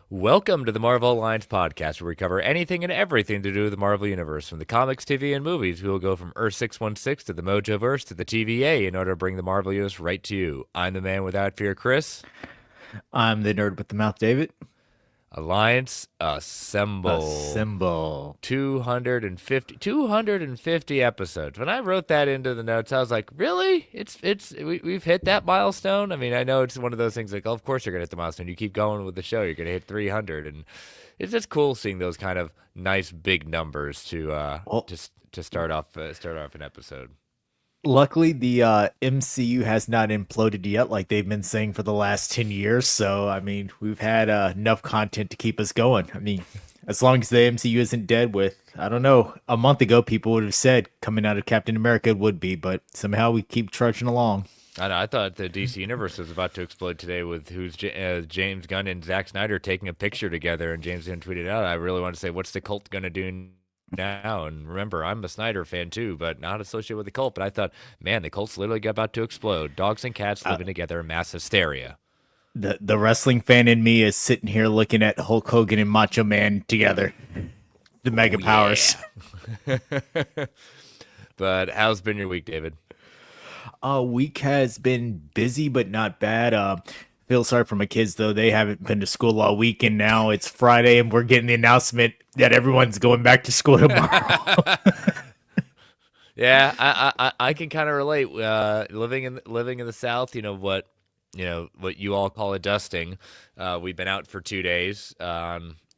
Welcome to the Marvel Alliance podcast, where we cover anything and everything to do with the Marvel Universe. From the comics, TV, and movies, we will go from Earth 616 to the Mojoverse to the TVA in order to bring the Marvel Universe right to you. I'm the man without fear, Chris. I'm the nerd with the mouth, David. Alliance A Assemble. symbol. 250 episodes. When I wrote that into the notes, I was like, really? We've hit that milestone? I mean, I know it's one of those things like, oh, of course you're going to hit the milestone. You keep going with the show, you're going to hit 300. And it's just cool seeing those kind of nice big numbers Well, to start off an episode. luckily the MCU has not imploded yet, like they've been saying for the last 10 years. So, I mean, we've had enough content to keep us going. I mean, as long as the MCU isn't dead with, I don't know, a month ago, people would have said coming out of Captain America it would be, but somehow we keep trudging along. I know. I thought the DC universe was about to explode today with James Gunn and Zack Snyder taking a picture together, and James Gunn tweeted out, "I really want to say, what's the cult gonna do now?" And remember, I'm a Snyder fan too, but not associated with the cult. But I thought, man, the cult's literally about to explode. Dogs and cats Uh, living together in mass hysteria. the wrestling fan in me is sitting here looking at Hulk Hogan and Macho Man together, the Oh mega yeah. powers. But how's been your week, David? Week has been busy but not bad. Feel sorry for my kids though. They haven't been to school all week, and now it's Friday, and we're getting the announcement that everyone's going back to school tomorrow. Yeah, I can kind of relate. Living in the South, what you all call a dusting. We've been out for 2 days.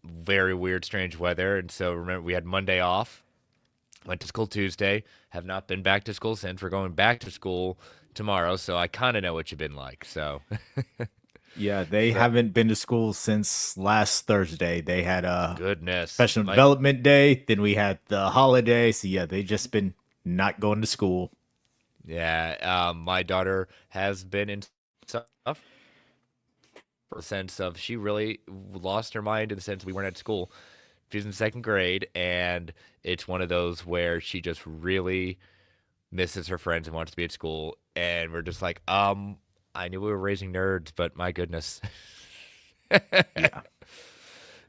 Very weird, strange weather, and so remember we had Monday off. Went to school Tuesday. Have not been back to school since. We're going back to school tomorrow, so I kind of know what you've been like. So, Yeah, they so haven't been to school since last Thursday. They had a goodness, professional my development day, then we had the holiday. So yeah, they just been not going to school. yeah, my daughter has been in stuff for the sense of she really lost her mind in the sense we weren't at school. She's in second grade, and it's one of those where she just really misses her friends and wants to be at school. And we're just like, I knew we were raising nerds, but my goodness. Yeah.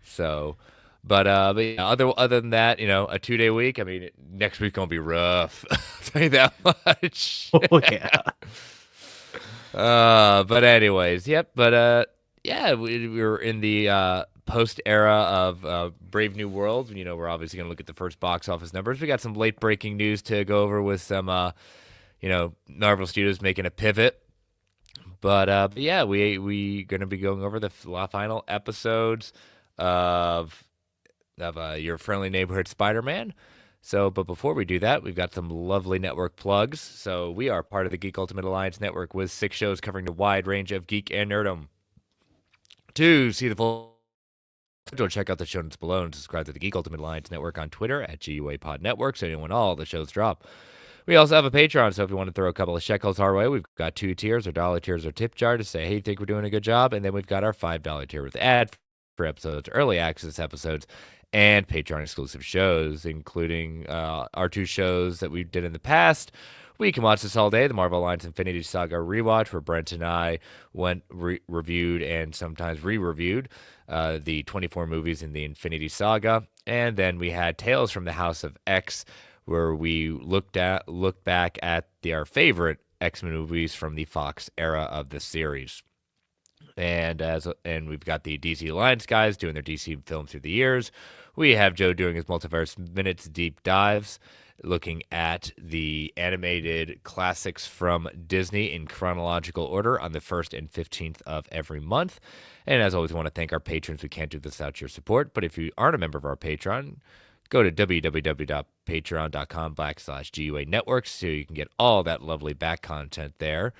So, but yeah, other than that, a 2 day week. I mean, next week gonna be rough. I'll tell you that much. Oh yeah. But anyways, yep. But yeah, we were in the post era of Brave New World. We're obviously gonna look at the first box office numbers. We got some late breaking news to go over with some Marvel Studios making a pivot. But yeah, we gonna be going over the final episodes of your friendly neighborhood Spider-Man. So, but before we do that, we've got some lovely network plugs. So we are part of the Geek Ultimate Alliance network with 6 shows covering the wide range of geek and nerdom. To see the full schedule, check out the show notes below and subscribe to the Geek Ultimate Alliance network on Twitter at GUA Network so you know when all the shows drop. We also have a Patreon, so if you want to throw a couple of shekels our way, we've got 2 tiers. Our dollar tier is our tip jar to say, hey, think we're doing a good job. And then we've got our $5 tier with ad for episodes, early access episodes, and Patreon exclusive shows, including our 2 shows that we did in the past. We can watch this all day. The Marvel Alliance Infinity Saga rewatch, where Brent and I went reviewed and sometimes re-reviewed the 24 movies in the Infinity Saga, and then we had Tales from the House of X, where we looked back at our favorite X-Men movies from the Fox era of the series. And we've got the DC Alliance guys doing their DC films through the years. We have Joe doing his Multiverse Minutes deep dives, looking at the animated classics from Disney in chronological order on the 1st and 15th of every month. And as always, we want to thank our patrons. We can't do this without your support. But if you aren't a member of our Patreon, go to www.patreon.com/GUA networks so you can get all that lovely back content there.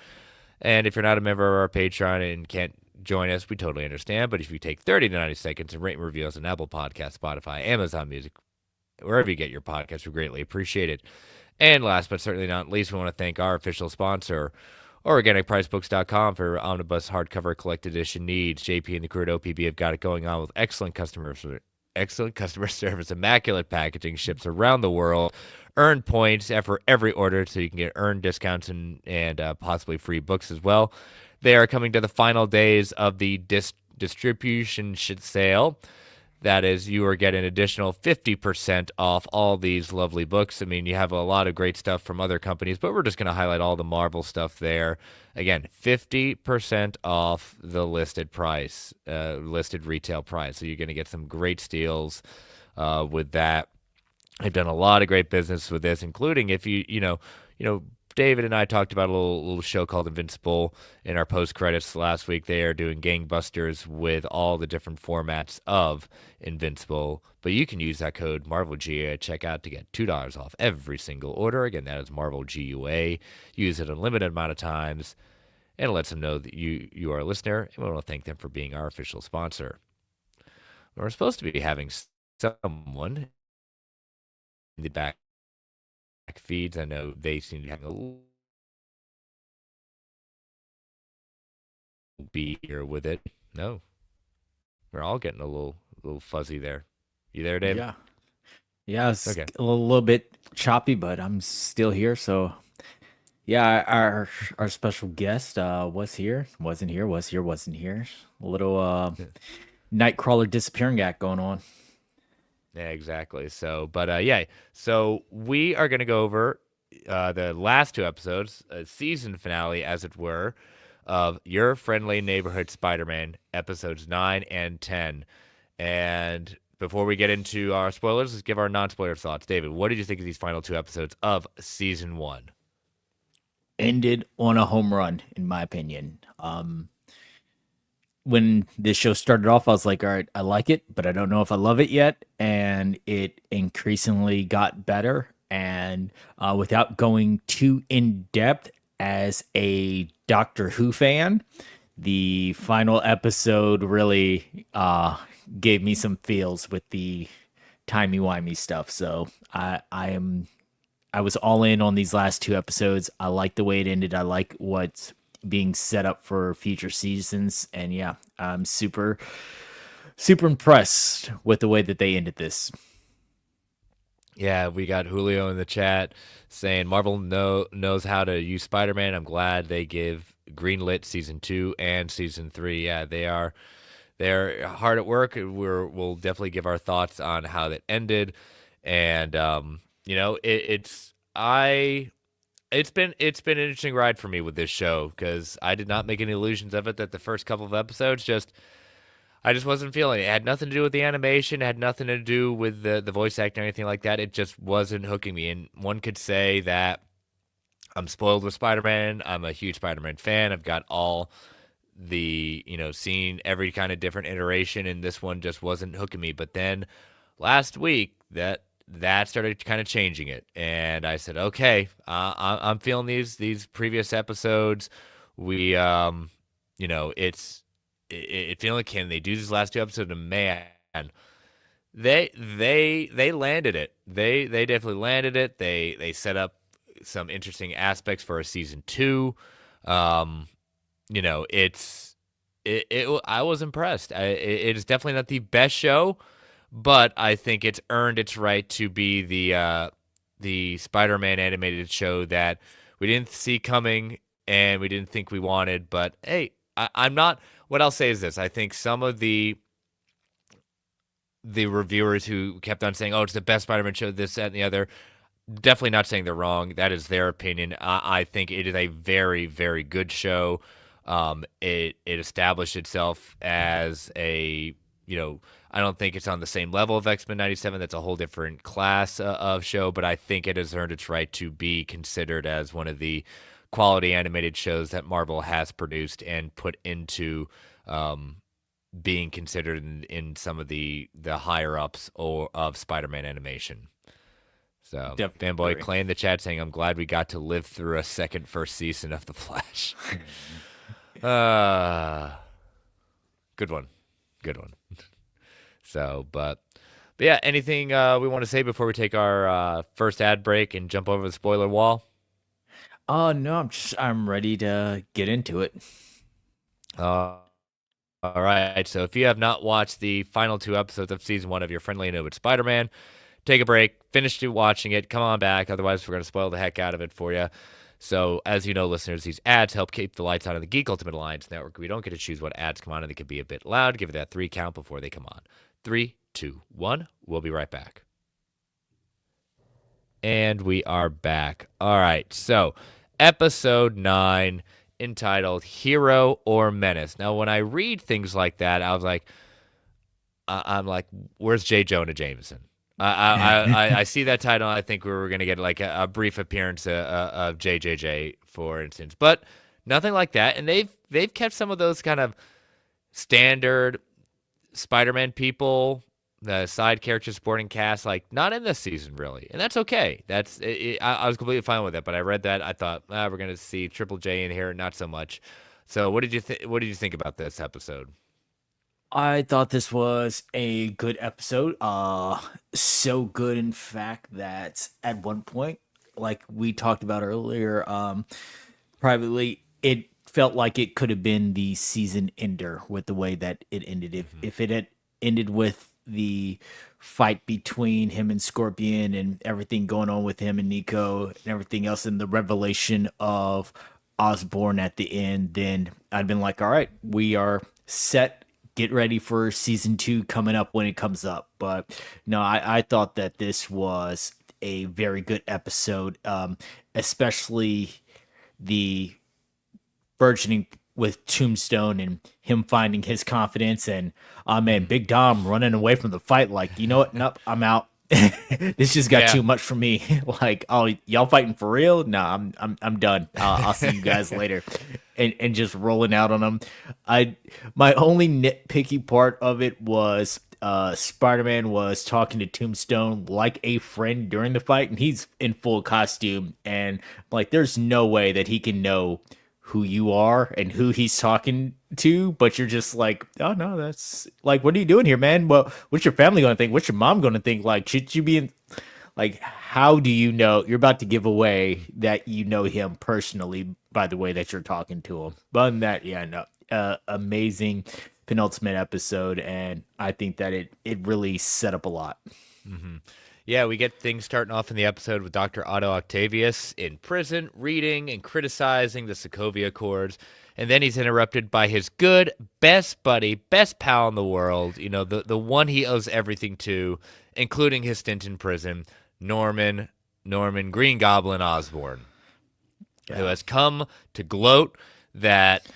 And if you're not a member of our Patreon and can't join us, we totally understand. But if you take 30 to 90 seconds and rate and review us on Apple Podcasts, Spotify, Amazon Music, wherever you get your podcasts, we greatly appreciate it. And last but certainly not least, we want to thank our official sponsor, OrganicPriceBooks.com, for omnibus hardcover collected edition needs. JP and the crew at OPB have got it going on with excellent customer service, immaculate packaging, ships around the world. Earn points for every order, so you can get earned discounts and possibly free books as well. They are coming to the final days of the distribution sale. That is, you are getting an additional 50% off all these lovely books. I mean, you have a lot of great stuff from other companies, but we're just going to highlight all the Marvel stuff there. Again, 50% off the listed price, listed retail price. So you're going to get some great steals with that. They've done a lot of great business with this, including if David and I talked about a little show called Invincible in our post credits last week. They are doing gangbusters with all the different formats of Invincible, but you can use that code MarvelGUA at checkout to get $2 off every single order. Again, that is MarvelGUA. Use it a limited amount of times, and it lets them know that you are a listener, and we want to thank them for being our official sponsor. We're supposed to be having someone in the back feeds. I know they seem to have a little be here with it. No, we're all getting a little fuzzy there. You there, Dave? Yeah, it's Okay. a little bit choppy, but I'm still here. So yeah, our special guest was here, wasn't here, was here, wasn't here. A little Nightcrawler disappearing act going on. Yeah, exactly. So, but yeah, so we are going to go over the last two episodes, season finale, as it were, of Your Friendly Neighborhood Spider-Man, episodes 9 and 10. And before we get into our spoilers, let's give our non-spoiler thoughts. David, what did you think of these final two episodes of season 1? Ended on a home run, in my opinion. When this show started off, I was like, all right, I like it, but I don't know if I love it yet. And it increasingly got better. And without going too in depth, as a Doctor Who fan, the final episode really gave me some feels with the timey-wimey stuff. So I was all in on these last two episodes. I like the way it ended. I like what's being set up for future seasons. And yeah, I'm super impressed with the way that they ended this. Yeah, we got Julio in the chat saying Marvel knows how to use Spider-Man. I'm glad they give greenlit season 2 and season 3. Yeah, they're hard at work. We'll definitely give our thoughts on how that ended. And it's been an interesting ride for me with this show, because I did not make any illusions of it that the first couple of episodes I just wasn't feeling it. It had nothing to do with the animation. It had nothing to do with the voice acting or anything like that. It just wasn't hooking me. And one could say that I'm spoiled with Spider-Man. I'm a huge Spider-Man fan. I've got all the, seen every kind of different iteration, and this one just wasn't hooking me. But then last week, that started kind of changing it. And I said, okay, I'm feeling these previous episodes. We, it feeling, can they do these last two episodes? And man, they landed it. They definitely landed it. They set up some interesting aspects for a season 2. I was impressed. It is definitely not the best show, but I think it's earned its right to be the Spider-Man animated show that we didn't see coming and we didn't think we wanted. But hey, I'm not. What I'll say is this: I think some of the reviewers who kept on saying, "Oh, it's the best Spider-Man show," this, that, and the other, definitely not saying they're wrong. That is their opinion. I think it is a very, very good show. It established itself as a, I don't think it's on the same level of X-Men 97. That's a whole different class of show, but I think it has earned its right to be considered as one of the quality animated shows that Marvel has produced and put into being considered in some of the higher ups of Spider-Man animation. So, Fanboy Clay in the chat saying, I'm glad we got to live through a first season of The Flash. Good one. So, but yeah, anything we want to say before we take our first ad break and jump over the spoiler wall? No, I'm ready to get into it. All right. So if you have not watched the final 2 episodes of season 1 of Your Friendly Neighborhood Spider-Man, take a break, finish watching it, come on back. Otherwise, we're going to spoil the heck out of it for you. So, as you know, listeners, these ads help keep the lights on in the Geek Ultimate Alliance network. We don't get to choose what ads come on, and they can be a bit loud. Give it that 3 count before they come on. 3, 2, 1. We'll be right back. And we are back. All right. So, episode 9, entitled Hero or Menace. Now, when I read things like that, I was like, I'm like, where's J. Jonah Jameson? I see that title. I think we were going to get like a brief appearance of JJJ, for instance, but nothing like that. And they've kept some of those kind of standard Spider-Man people, the side characters, supporting cast, like not in this season really, and that's okay. I was completely fine with it. But I read that, I thought we're going to see Triple J in here, not so much. So what did you What did you think about this episode? I thought this was a good episode. So good, in fact, that at one point, like we talked about earlier, privately, it felt like it could have been the season ender with the way that it ended. If it had ended with the fight between him and Scorpion and everything going on with him and Nico and everything else, and the revelation of Osborn at the end, then I'd been like, all right, we are set. Get ready for season 2 coming up when it comes up. But no, I thought that this was a very good episode, especially the burgeoning with Tombstone and him finding his confidence, and oh man, Big Dom running away from the fight like, you know what, nope, I'm out. This just got too much for me. Like, oh, y'all fighting for real? No, I'm done. I'll see you guys later. And just rolling out on them. My only nitpicky part of it was Spider-Man was talking to Tombstone like a friend during the fight, and he's in full costume, and like there's no way that he can know who you are and who he's talking to, but you're just like, oh no, that's like, what are you doing here, man? Well, what's your family gonna think? What's your mom gonna think? Like, should you be in, like, how do you know you're about to give away that you know him personally by the way that you're talking to him? But other than that, yeah, no, amazing penultimate episode, and I think that it really set up a lot. Mm-hmm. Yeah, we get things starting off in the episode with Dr. Otto Octavius in prison, reading and criticizing the Sokovia Accords. And then he's interrupted by his good, best buddy, best pal in the world, you know, the one he owes everything to, including his stint in prison, Norman Green Goblin Osborn, who has come to gloat that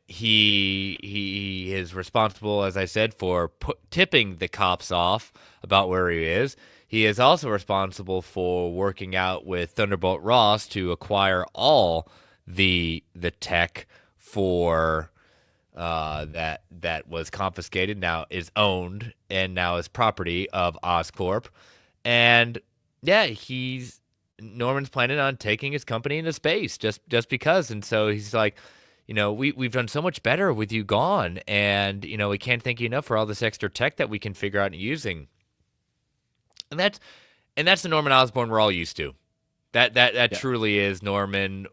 he is responsible, as I said, for tipping the cops off about where he is. He is also responsible for working out with Thunderbolt Ross to acquire all the tech for that was confiscated, now is owned, and now is property of Oscorp. And yeah, Norman's planning on taking his company into space just because. And so he's like, you know, we've done so much better with you gone, and you know, we can't thank you enough for all this extra tech that we can figure out using. And that's the Norman Osborn we're all used to. That truly is Norman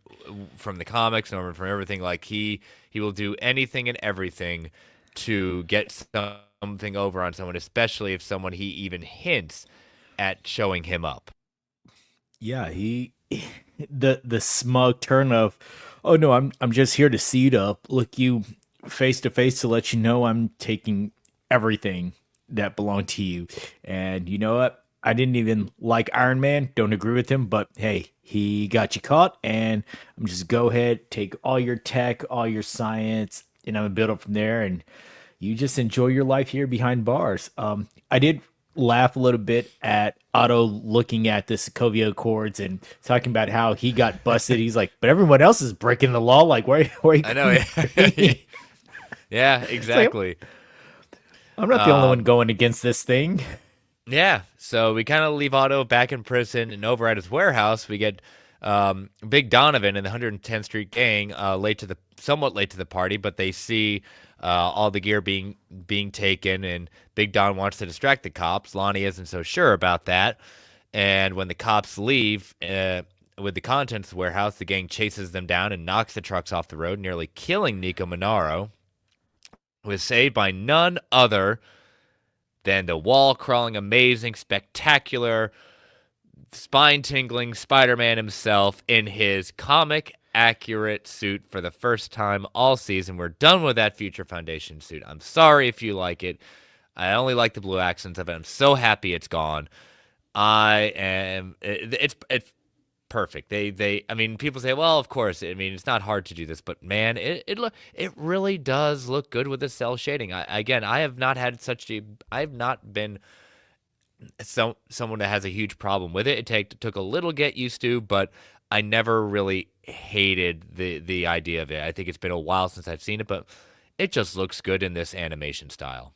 from the comics, Norman from everything. Like he will do anything and everything to get something over on someone, especially if someone he even hints at showing him up. Yeah, the smug turn of, oh no, I'm just here to see you, to look you face to face, to let you know I'm taking everything that belonged to you. And you know what? I didn't even like Iron Man, don't agree with him, but hey, he got you caught, and I'm just go ahead, take all your tech, all your science, and I'm gonna build up from there, and you just enjoy your life here behind bars. I did laugh a little bit at Otto looking at the Sokovia Accords and talking about how he got busted. He's like, but everyone else is breaking the law. Like, where are you? I know. Yeah, exactly. Like, I'm not the only one going against this thing. Yeah, so we kind of leave Otto back in prison, and over at his warehouse, we get Big Donovan and the 110th Street Gang somewhat late to the party, but they see all the gear being taken, and Big Don wants to distract the cops. Lonnie isn't so sure about that, and when the cops leave with the contents of the warehouse, the gang chases them down and knocks the trucks off the road, nearly killing Nico Monaro, who is saved by none other than the wall-crawling, amazing, spectacular, spine-tingling Spider-Man himself in his comic-accurate suit for the first time all season. We're done with that Future Foundation suit. I'm sorry if you like it. I only like the blue accents of it. I'm so happy it's gone. I am. It's perfect. I mean, people say, well, of course. I mean, it's not hard to do this, but man, it really does look good with the cell shading. Again, I have not had I have not been someone that has a huge problem with it. Took a little get used to, but I never really hated the idea of it. I think it's been a while since I've seen it, but it just looks good in this animation style.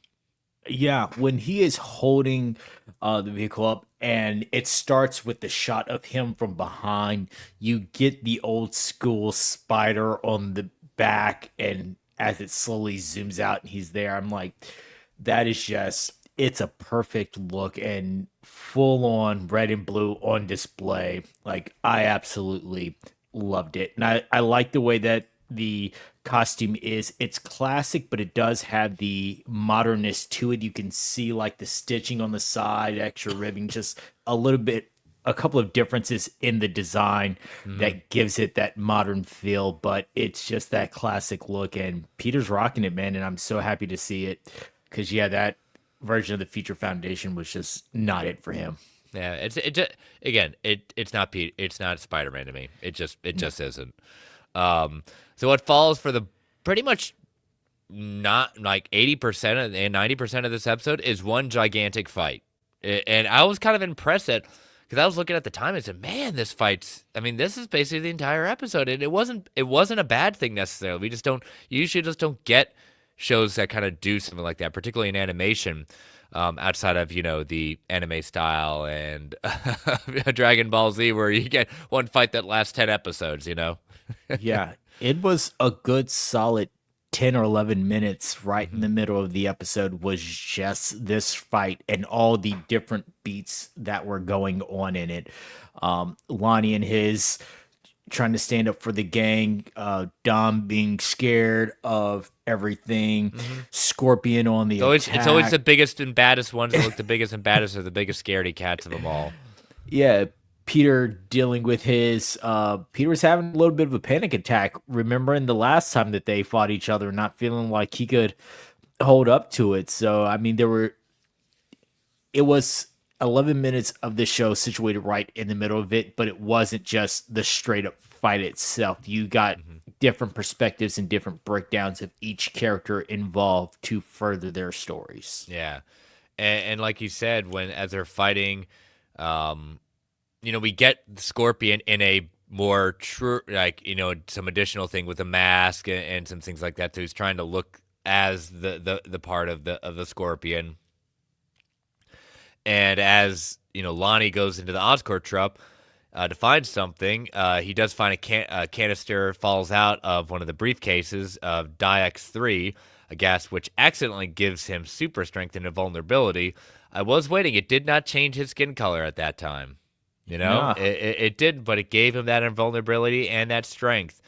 Yeah, when he is holding the vehicle up and it starts with the shot of him from behind, you get the old school spider on the back, and as it slowly zooms out and he's there, I'm like, that is just, it's a perfect look and full on red and blue on display. Like, I absolutely loved it. And I like the way that the costume is. It's classic, but it does have the modernness to it. You can see like the stitching on the side, extra ribbing, just a little bit, a couple of differences in the design Hmm. that gives it that modern feel, but it's just that classic look. And Peter's rocking it, man. And I'm so happy to see it because, yeah, that version of the Future Foundation was just not it for him. Yeah, it just, again, it's not Pete, it's not Spider-Man to me. It No. just isn't. So what follows for the pretty much not like 80% and 90% of this episode is one gigantic fight. And I was kind of impressed at because I was looking at the time and said, "Man, this fight's. I mean, this is basically the entire episode, and it wasn't a bad thing necessarily. We just don't usually just don't get shows that kind of do something like that, particularly in animation, outside of the anime style and Dragon Ball Z, where you get one fight that lasts 10 episodes. Yeah, it was a good solid 10 or 11 minutes right in Hmm. the middle of the episode was just this fight and all the different beats that were going on in it. Lonnie and his trying to stand up for the gang, Dom being scared of everything, Hmm. Scorpion on the It's always the attack. biggest and baddest ones that look the biggest and baddest are the biggest scaredy cats of them all. Yeah, Peter dealing with his Peter was having a little bit of a panic attack, remembering the last time that they fought each other, not feeling like he could hold up to it. So I mean it was 11 minutes of the show situated right in the middle of it, but it wasn't just the straight up fight itself. You got Hmm. different perspectives and different breakdowns of each character involved to further their stories. Yeah, and like you said, when as they're fighting, um, we get the Scorpion in a more true, like some additional thing with a mask and some things like that. So he's trying to look as the part of the Scorpion. And as Lonnie goes into the Oscorp truck to find something, he does find a canister falls out of one of the briefcases of Dix-3, a gas which accidentally gives him super strength and invulnerability. I was waiting; it did not change his skin color at that time. No. It did, but it gave him that invulnerability and that strength.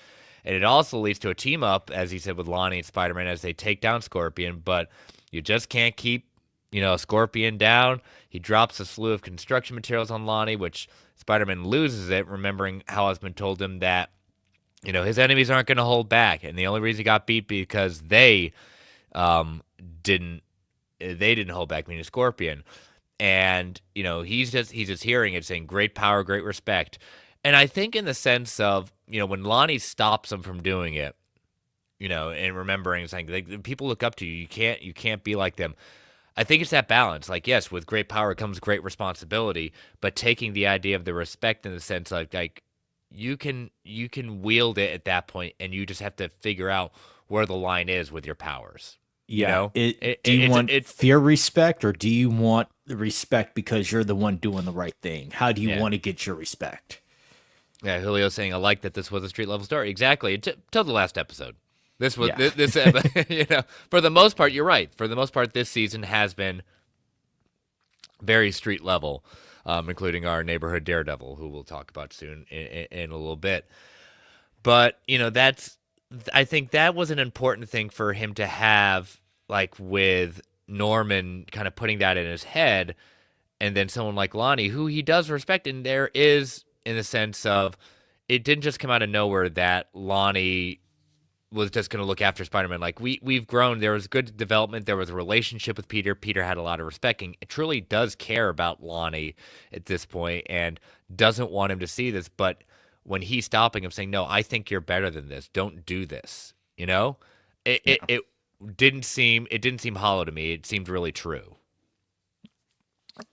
And it also leads to a team up, as he said, with Lonnie and Spider-Man as they take down Scorpion. But you just can't keep, Scorpion down. He drops a slew of construction materials on Lonnie, which Spider-Man loses it, remembering how it's been told him that, his enemies aren't going to hold back. And the only reason he got beat because um, didn't they didn't hold back, meaning Scorpion. And he's just hearing it saying great power, great respect. And I think in the sense of when Lonnie stops him from doing it, and remembering saying like people look up to you, you can't be like them. I think it's that balance. Like, yes, with great power comes great responsibility, but taking the idea of the respect in the sense like you can wield it at that point, and you just have to figure out where the line is with your powers. You Yeah. know, it, Do you it's want it fear respect or do you want the respect because you're the one doing the right thing? How do you yeah. want to get your respect? Yeah, Julio saying I like that this was a street level story. Exactly. Till the last episode. This was Yeah. this for the most part you're right. For the most part this season has been very street level, including our neighborhood Daredevil, who we'll talk about soon in a little bit. But I think that was an important thing for him to have, like with Norman, kind of putting that in his head and then someone like Lonnie, who he does respect, and there is in the sense of it didn't just come out of nowhere that Lonnie was just going to look after Spider-Man. Like we've grown. There was good development. There was a relationship with Peter. Peter had a lot of respect. And it truly does care about Lonnie at this point and doesn't want him to see this. But when he's stopping him, saying, "No, I think you're better than this. Don't do this." You know, it didn't seem hollow to me. It seemed really true.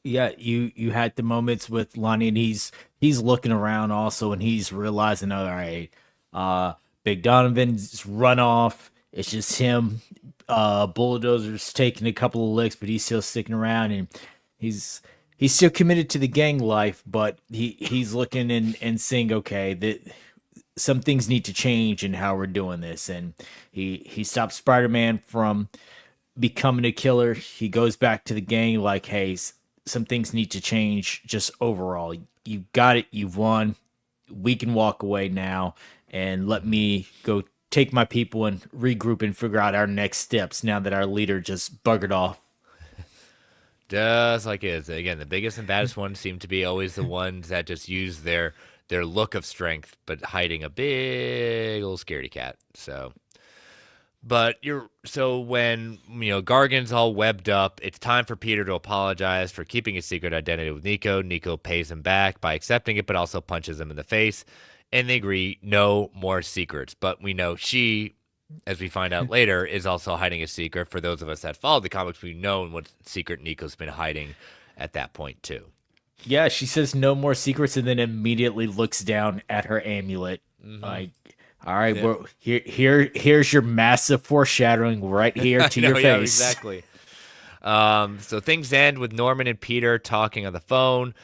Yeah, you had the moments with Lonnie, and he's looking around also, and he's realizing, all right, uh, Big Donovan's run off. It's just him. Bulldozer's taking a couple of licks, but he's still sticking around, and he's he's still committed to the gang life, but he's looking and saying, okay, that some things need to change in how we're doing this, and he stops Spider Man from becoming a killer. He goes back to the gang like, hey, some things need to change just overall. You got it. You've won. We can walk away now and let me go take my people and regroup and figure out our next steps now that our leader just buggered off. Just like it is. Again, the biggest and baddest ones seem to be always the ones that just use their look of strength, but hiding a big old scaredy cat. But when Gargan's all webbed up, it's time for Peter to apologize for keeping his secret identity with Nico. Nico pays him back by accepting it, but also punches him in the face, and they agree no more secrets. But we know she, as we find out later, is also hiding a secret. For those of us that follow the comics, we've known what secret Nico's been hiding at that point too. Yeah, she says no more secrets and then immediately looks down at her amulet. Like, all right, Yeah. well, here's your massive foreshadowing right here to your face. Yeah, exactly. So things end with Norman and Peter talking on the phone,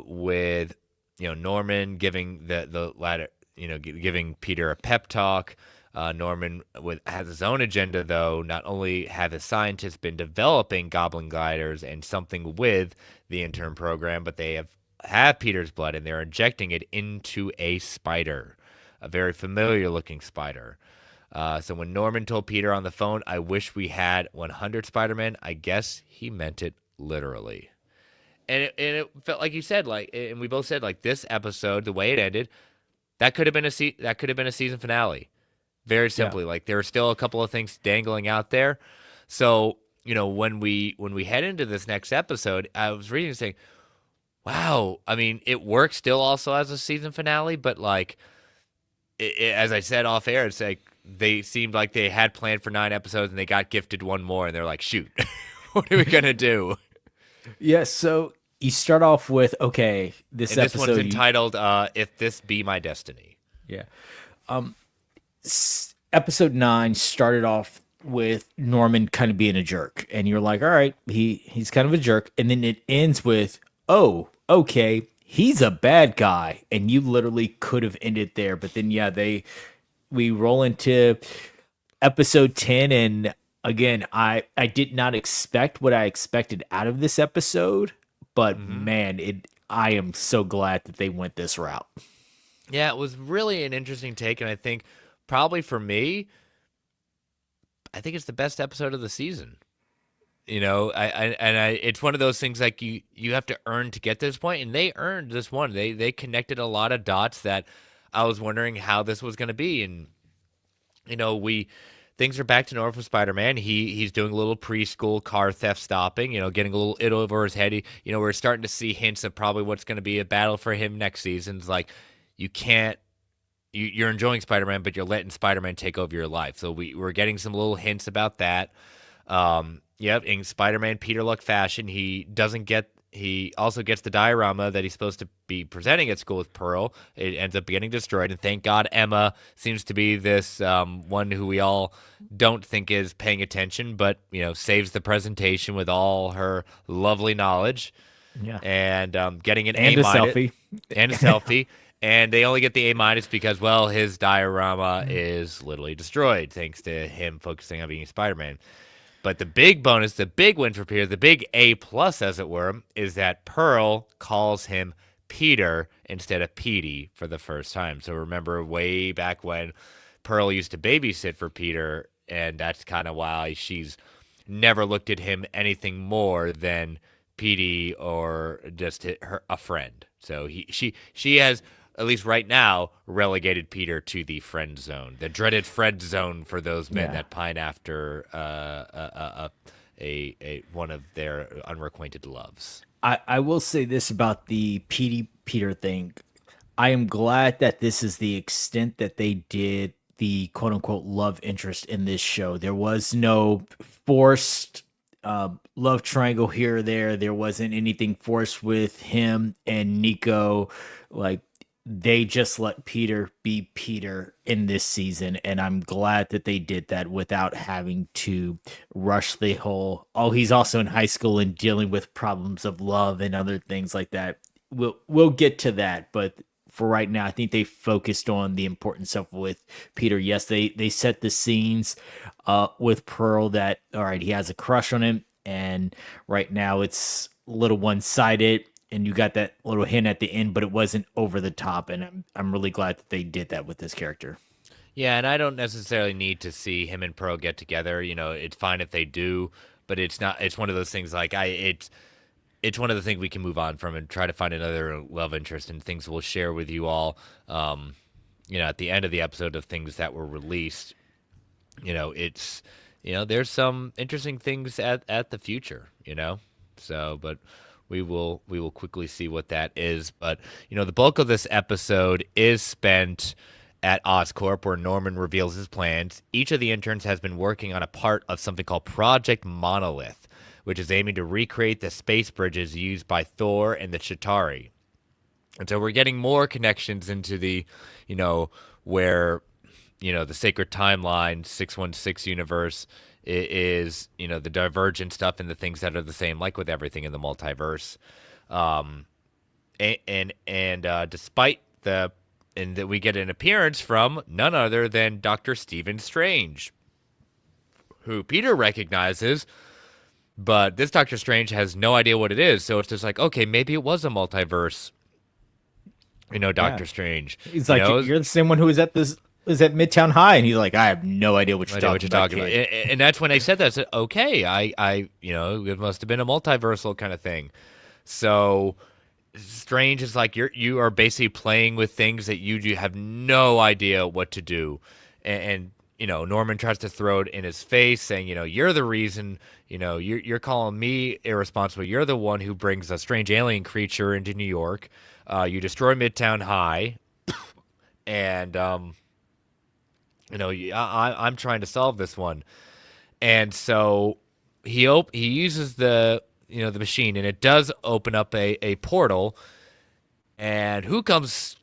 with Norman giving the latter, giving Peter a pep talk. Norman has his own agenda, though. Not only have the scientists been developing goblin gliders and something with the intern program, but they have Peter's blood and they're injecting it into a spider, a very familiar looking spider. So when Norman told Peter on the phone, "I wish we had 100 Spider-Man," I guess he meant it literally. And it felt like you said, like, and we both said, like, this episode, the way it ended, that could have been a season finale. Very Yeah. simply, like there are still a couple of things dangling out there. So when we head into this next episode, I was reading and saying, "Wow, I mean, it works still also as a season finale, but like, as I said off air, it's like they seemed like they had planned for 9 episodes and they got gifted one more, and they're like, shoot, what are we gonna do?" Yeah, so you start off with, okay, this And this episode. one's entitled "If This Be My Destiny." Yeah. Episode 9 started off with Norman kind of being a jerk, and you're like, all right, he's kind of a jerk, and then it ends with, oh, okay, he's a bad guy, and you literally could have ended there, but then yeah, we roll into episode 10, and again, I did not expect what I expected out of this episode, but man, it I am so glad that they went this route. Yeah, it was really an interesting take, and I think probably for me, I think it's the best episode of the season. It's one of those things like you have to earn to get to this point, and they earned this one. They connected a lot of dots that I was wondering how this was going to be, and we things are back to normal for Spider-Man. He's doing a little preschool car theft stopping, getting a little it over his head. We're starting to see hints of probably what's going to be a battle for him next season. It's like you can't. You're enjoying Spider-Man, but you're letting Spider-Man take over your life. So we're getting some little hints about that. Yep, in Spider-Man Peter Luck fashion, he also gets the diorama that he's supposed to be presenting at school with Pearl. It ends up getting destroyed, and thank God Emma seems to be this one who we all don't think is paying attention, but saves the presentation with all her lovely knowledge. Yeah. And getting an And A a minus selfie. and a selfie. And they only get the A minus because, well, his diorama is literally destroyed thanks to him focusing on being Spider-Man. But the big bonus, the big win for Peter, the big A plus, as it were, is that Pearl calls him Peter instead of Petey for the first time. So remember way back when Pearl used to babysit for Peter, and that's kind of why she's never looked at him anything more than Petey or just a friend. So she has, at least right now, relegated Peter to the friend zone, the dreaded friend zone for those men Yeah. that pine after a one of their unrequited loves. I will say this about the Peter thing. I am glad that this is the extent that they did the quote unquote love interest in this show. There was no forced love triangle here or there. There wasn't anything forced with him and Nico. Like, they just let Peter be Peter in this season. And I'm glad that they did that without having to rush the whole, oh, he's also in high school and dealing with problems of love and other things like that. We'll get to that, but for right now, I think they focused on the importance of with Peter. Yes, they set the scenes with Pearl that, all right, he has a crush on him, and right now it's a little one sided, and you got that little hint at the end, but it wasn't over the top, and I'm really glad that they did that with this character. Yeah, and I don't necessarily need to see him and Pearl get together. You know, it's fine if they do, but it's not. It's one of those things like it's one of the things we can move on from and try to find another love interest and things we'll share with you all. At the end of the episode of things that were released, it's there's some interesting things at the future. But we will quickly see what that is. But the bulk of this episode is spent at Oscorp, where Norman reveals his plans. Each of the interns has been working on a part of something called Project Monolith, which is aiming to recreate the space bridges used by Thor and the Chitauri. And so we're getting more connections into the, where, the sacred timeline, 616 universe is, the divergent stuff and the things that are the same, like with everything in the multiverse. Despite and that we get an appearance from none other than Dr. Stephen Strange, who Peter recognizes. But this Doctor Strange has no idea what it is, so it's just like, okay, maybe it was a multiverse. Doctor Strange. He's like, you're the same one who was at Midtown High, and he's like, I have no idea what you're talking about. And that's when I said that. I said, okay, it must have been a multiversal kind of thing. So Strange is like, you are basically playing with things that you have no idea what to do, and Norman tries to throw it in his face, saying, you're the reason, you're calling me irresponsible. You're the one who brings a strange alien creature into New York. You destroy Midtown High, and I'm trying to solve this one. And so he uses the machine, and it does open up a portal. And who comes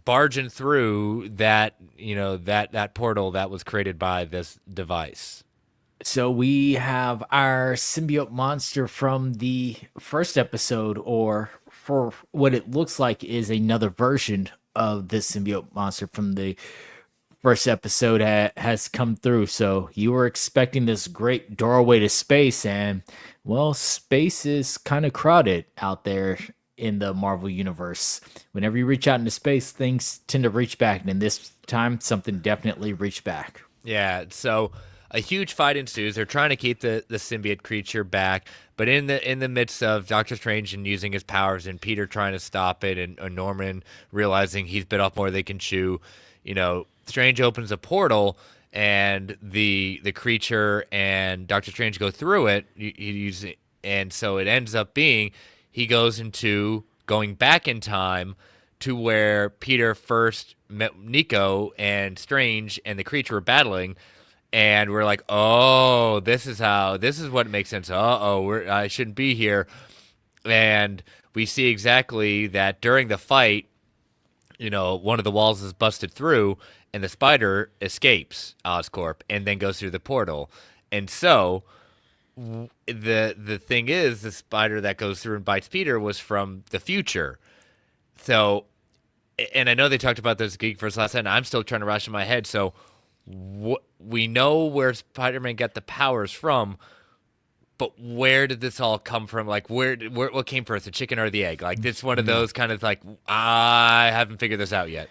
barging through that that portal that was created by this device? So we have our symbiote monster from the first episode, or for what it looks like is another version of this symbiote monster from the first episode has come through. So you were expecting this great doorway to space, and well, space is kind of crowded out there in the Marvel universe. Whenever you reach out into space, things tend to reach back, and this time something definitely reached back. Yeah, so a huge fight ensues. They're trying to keep the symbiote creature back, but in the midst of Doctor Strange and using his powers and Peter trying to stop it, and Norman realizing he's bit off more than they can chew, Strange opens a portal, and the creature and Doctor Strange go through it. And so it ends up being he goes into going back in time to where Peter first met Nico and Strange and the creature were battling. And we're like, oh, this is what makes sense. I shouldn't be here. And we see exactly that during the fight, one of the walls is busted through, and the spider escapes Oscorp and then goes through the portal. And so the thing is, the spider that goes through and bites Peter was from the future. So, and I know they talked about this Geek Verse last night, and I'm still trying to rush in my head. So we know where Spider-Man got the powers from, but where did this all come from? Like, what came first, the chicken or the egg? Like, this one of those kind of like, I haven't figured this out yet.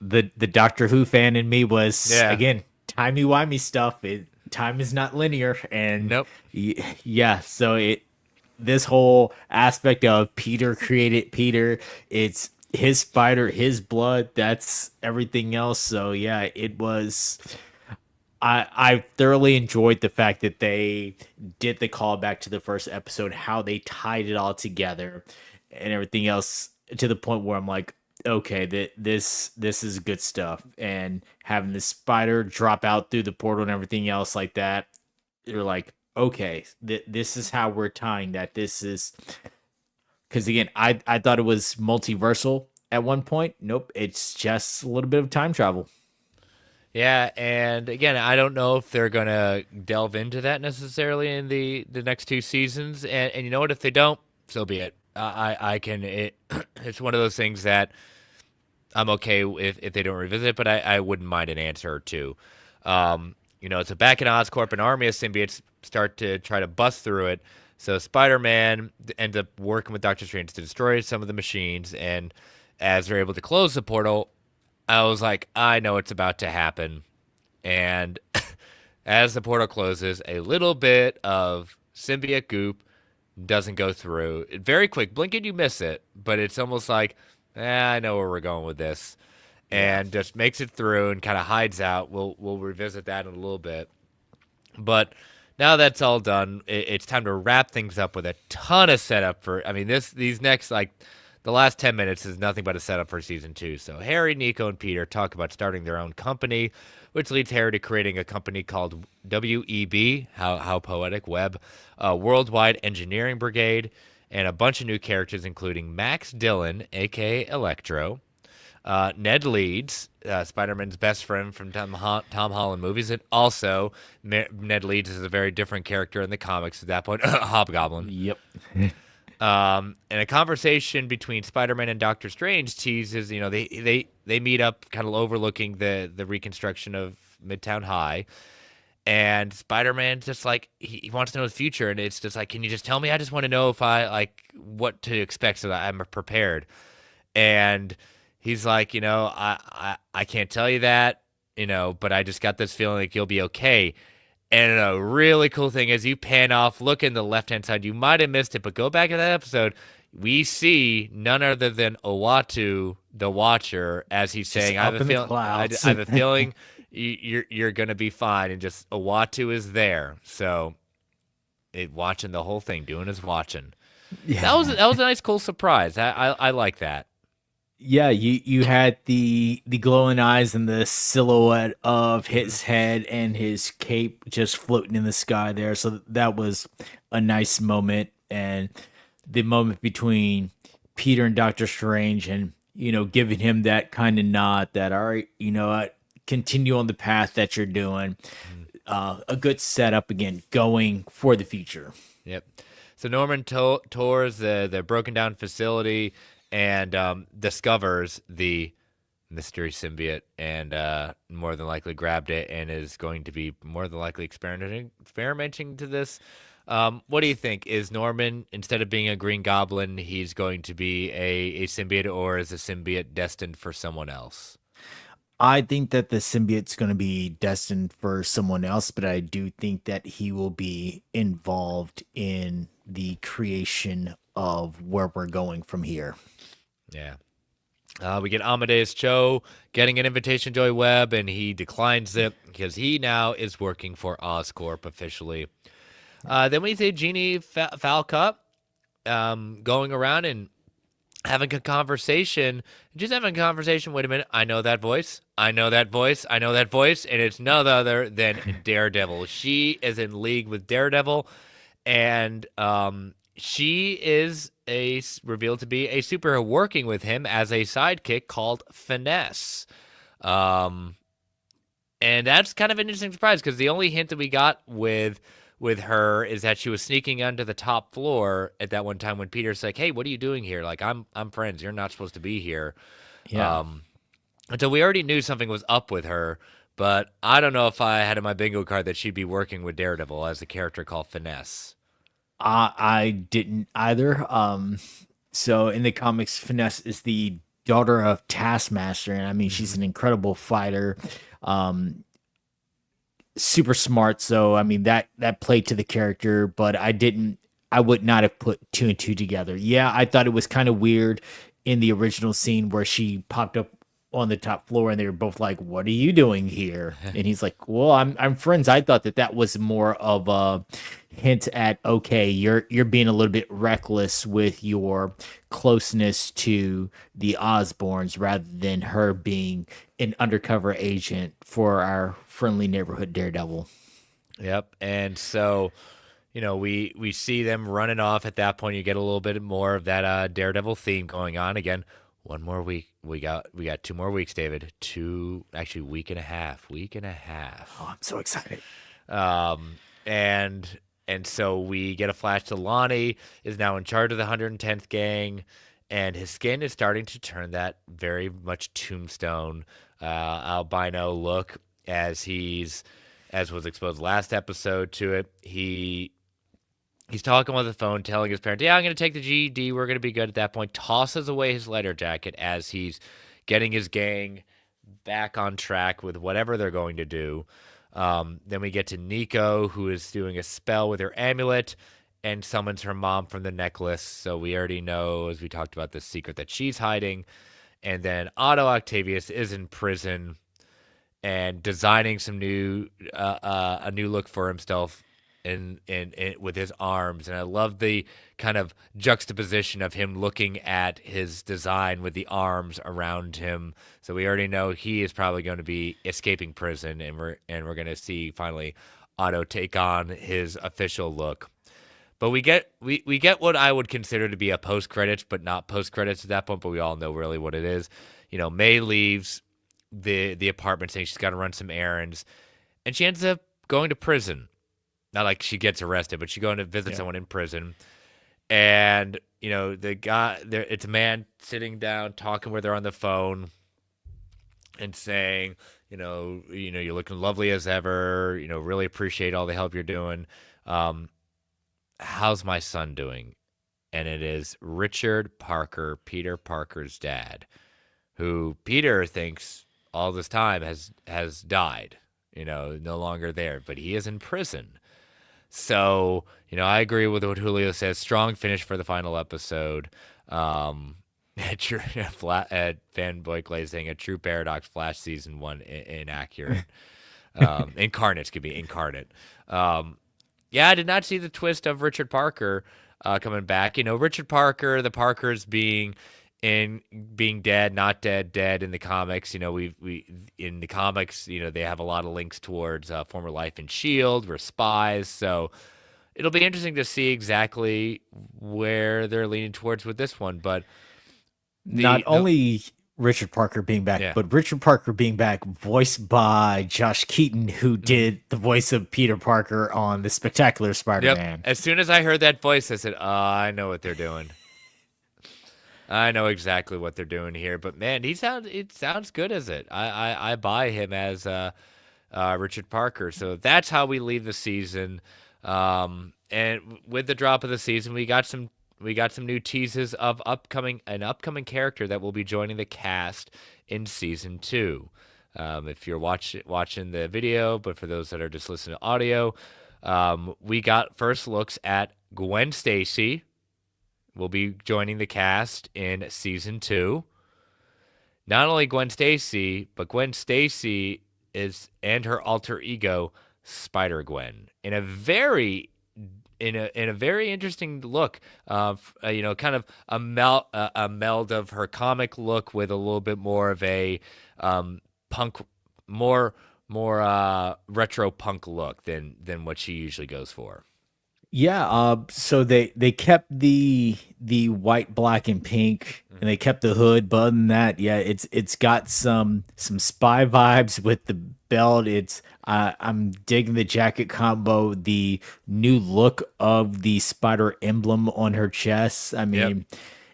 The Doctor Who fan in me was, again, timey-wimey stuff. Time is not linear, and nope. Yeah, so this whole aspect of Peter created Peter. It's his spider, his blood. That's everything else. So yeah, it was. I thoroughly enjoyed the fact that they did the callback to the first episode, how they tied it all together, and everything else to the point where I'm like, okay, this is good stuff. And having the spider drop out through the portal and everything else like that, you're like, okay, this is how we're tying that. This is because again, I thought it was multiversal at one point. Nope, it's just a little bit of time travel. Yeah, and again, I don't know if they're gonna delve into that necessarily in the next two seasons. And you know what? If they don't, so be it. I can. It's one of those things that I'm okay if they don't revisit it, but I wouldn't mind an answer or two. So back in Oscorp, an army of symbiotes start to try to bust through it. So Spider-Man ends up working with Doctor Strange to destroy some of the machines, and as they're able to close the portal, I was like, I know it's about to happen. And as the portal closes, a little bit of symbiote goop doesn't go through. Very quick, blink and you miss it, but it's almost like, I know where we're going with this, Yeah. and just makes it through and kind of hides out. We'll revisit that in a little bit, but now that's all done. It's time to wrap things up with a ton of setup for. I mean, these next like the last 10 minutes is nothing but a setup for season two. So Harry, Nico, and Peter talk about starting their own company, which leads Harry to creating a company called WEB, how poetic, Web, Worldwide Engineering Brigade, and a bunch of new characters, including Max Dillon, aka Electro, Ned Leeds, Spider-Man's best friend from Tom Holland movies, and also Ned Leeds is a very different character in the comics at that point, Hobgoblin. Yep. And a conversation between Spider-Man and Doctor Strange teases, they meet up kind of overlooking the reconstruction of Midtown High. And Spider-Man just like he wants to know his future, and it's just like, can you just tell me? I just want to know if I like what to expect so that I'm prepared. And he's like, I can't tell you that, but I just got this feeling like you'll be okay. And a really cool thing is you pan off, look in the left hand side. You might have missed it, but go back to that episode. We see none other than Owatu, the Watcher, as he's Just saying, "I have up a in the feeling, clouds. I have a feeling you're gonna be fine." And just Owatu is there, so watching the whole thing, doing his watching. Yeah. That was a nice, cool surprise. I like that. Yeah, you had the glowing eyes and the silhouette of Hmm. his head and his cape just floating in the sky there. So that was a nice moment, and the moment between Peter and Doctor Strange, and giving him that kind of nod that, all right, what, continue on the path that you're doing. A good setup again, going for the future. Yep. So Norman tours the broken down facility and discovers the mystery symbiote, and more than likely grabbed it and is going to be more than likely experimenting to this. What do you think? Is Norman, instead of being a Green Goblin, he's going to be a symbiote, or is a symbiote destined for someone else? I think that the symbiote's going to be destined for someone else, but I do think that he will be involved in the creation of where we're going from here. Yeah. We get Amadeus Cho getting an invitation to join Web, and he declines it because he now is working for Oscorp officially. Then we see Jeannie Falcott going around and having a conversation. Just having a conversation. Wait a minute. I know that voice. I know that voice. I know that voice. And it's none other than Daredevil. She is in league with Daredevil. And she is revealed to be a superhero working with him as a sidekick called Finesse. Um, and that's kind of an interesting surprise because the only hint that we got with her is that she was sneaking onto the top floor at that one time when Peter's like, "Hey, what are you doing here? Like, I'm friends. You're not supposed to be here." Yeah. Um, and so we already knew something was up with her, but I don't know if I had in my bingo card that she'd be working with Daredevil as a character called Finesse. I didn't either. So in the comics, Finesse is the daughter of Taskmaster, and I mean, she's Hmm. an incredible fighter. Um, Super smart. So I mean, that played to the character, but I didn't. I would not have put two and two together. Yeah, I thought it was kind of weird in the original scene where she popped up on the top floor and they were both like, "What are you doing here?" And he's like, "Well, I'm friends." I thought that was more of a hint at, okay, you're being a little bit reckless with your closeness to the Osborns rather than her being an undercover agent for our friendly neighborhood Daredevil. Yep. And so, we see them running off at that point. You get a little bit more of that Daredevil theme going on again. One more week. We got 2 more weeks, David. Actually, week and a half. Oh, I'm so excited. Um, and so we get a flash to Lonnie is now in charge of the 110th gang, and his skin is starting to turn that very much Tombstone albino look as was exposed last episode to it. He's talking on the phone, telling his parents, "Yeah, I'm going to take the GED. We're going to be good at that point." Tosses away his letter jacket as he's getting his gang back on track with whatever they're going to do. Then we get to Nico, who is doing a spell with her amulet and summons her mom from the necklace. So we already know, as we talked about, the secret that she's hiding. And then Otto Octavius is in prison and designing a new look for himself in with his arms. And I love the kind of juxtaposition of him looking at his design with the arms around him. So we already know he is probably going to be escaping prison, and we're going to see finally Otto take on his official look. But we get what I would consider to be a post credits, but not post credits at that point. But we all know really what it is. May leaves the apartment saying she's got to run some errands, and she ends up going to prison. Not like she gets arrested, but she's going to visit someone in prison. And, the guy there, it's a man sitting down talking with her on the phone and saying, you're looking lovely as ever, really appreciate all the help you're doing. How's my son doing? And it is Richard Parker, Peter Parker's dad, who Peter thinks all this time has died, no longer there, but he is in prison. So, I agree with what Julio says. Strong finish for the final episode. Fanboy Clay saying a true paradox. Flash season 1 inaccurate. Incarnates could be incarnate. I did not see the twist of Richard Parker coming back. Richard Parker, the Parkers being dead, not dead in the comics. We in the comics, they have a lot of links towards former life in Shield. We're spies, so it'll be interesting to see exactly where they're leaning towards with this one. But not only Richard Parker being back, but Richard Parker being back, voiced by Josh Keaton, who did the voice of Peter Parker on the Spectacular Spider-Man. As soon as I heard that voice, I said, I know what they're doing. I know exactly what they're doing here, but man, it sounds good as it. I buy him as Richard Parker. So that's how we leave the season. And with the drop of the season, we got some new teases of an upcoming character that will be joining the cast in season 2. If you're watching the video, but for those that are just listening to audio, we got first looks at Gwen Stacy. Will be joining the cast in season 2. Not only Gwen Stacy, but Gwen Stacy and her alter ego Spider-Gwen in a very interesting look. Kind of a meld of her comic look with a little bit more of a punk, more retro punk look than what she usually goes for. Yeah, so they kept the white, black, and pink, and they kept the hood. But other than that, yeah, it's got some spy vibes with the belt. I'm digging the jacket combo, the new look of the spider emblem on her chest. I mean,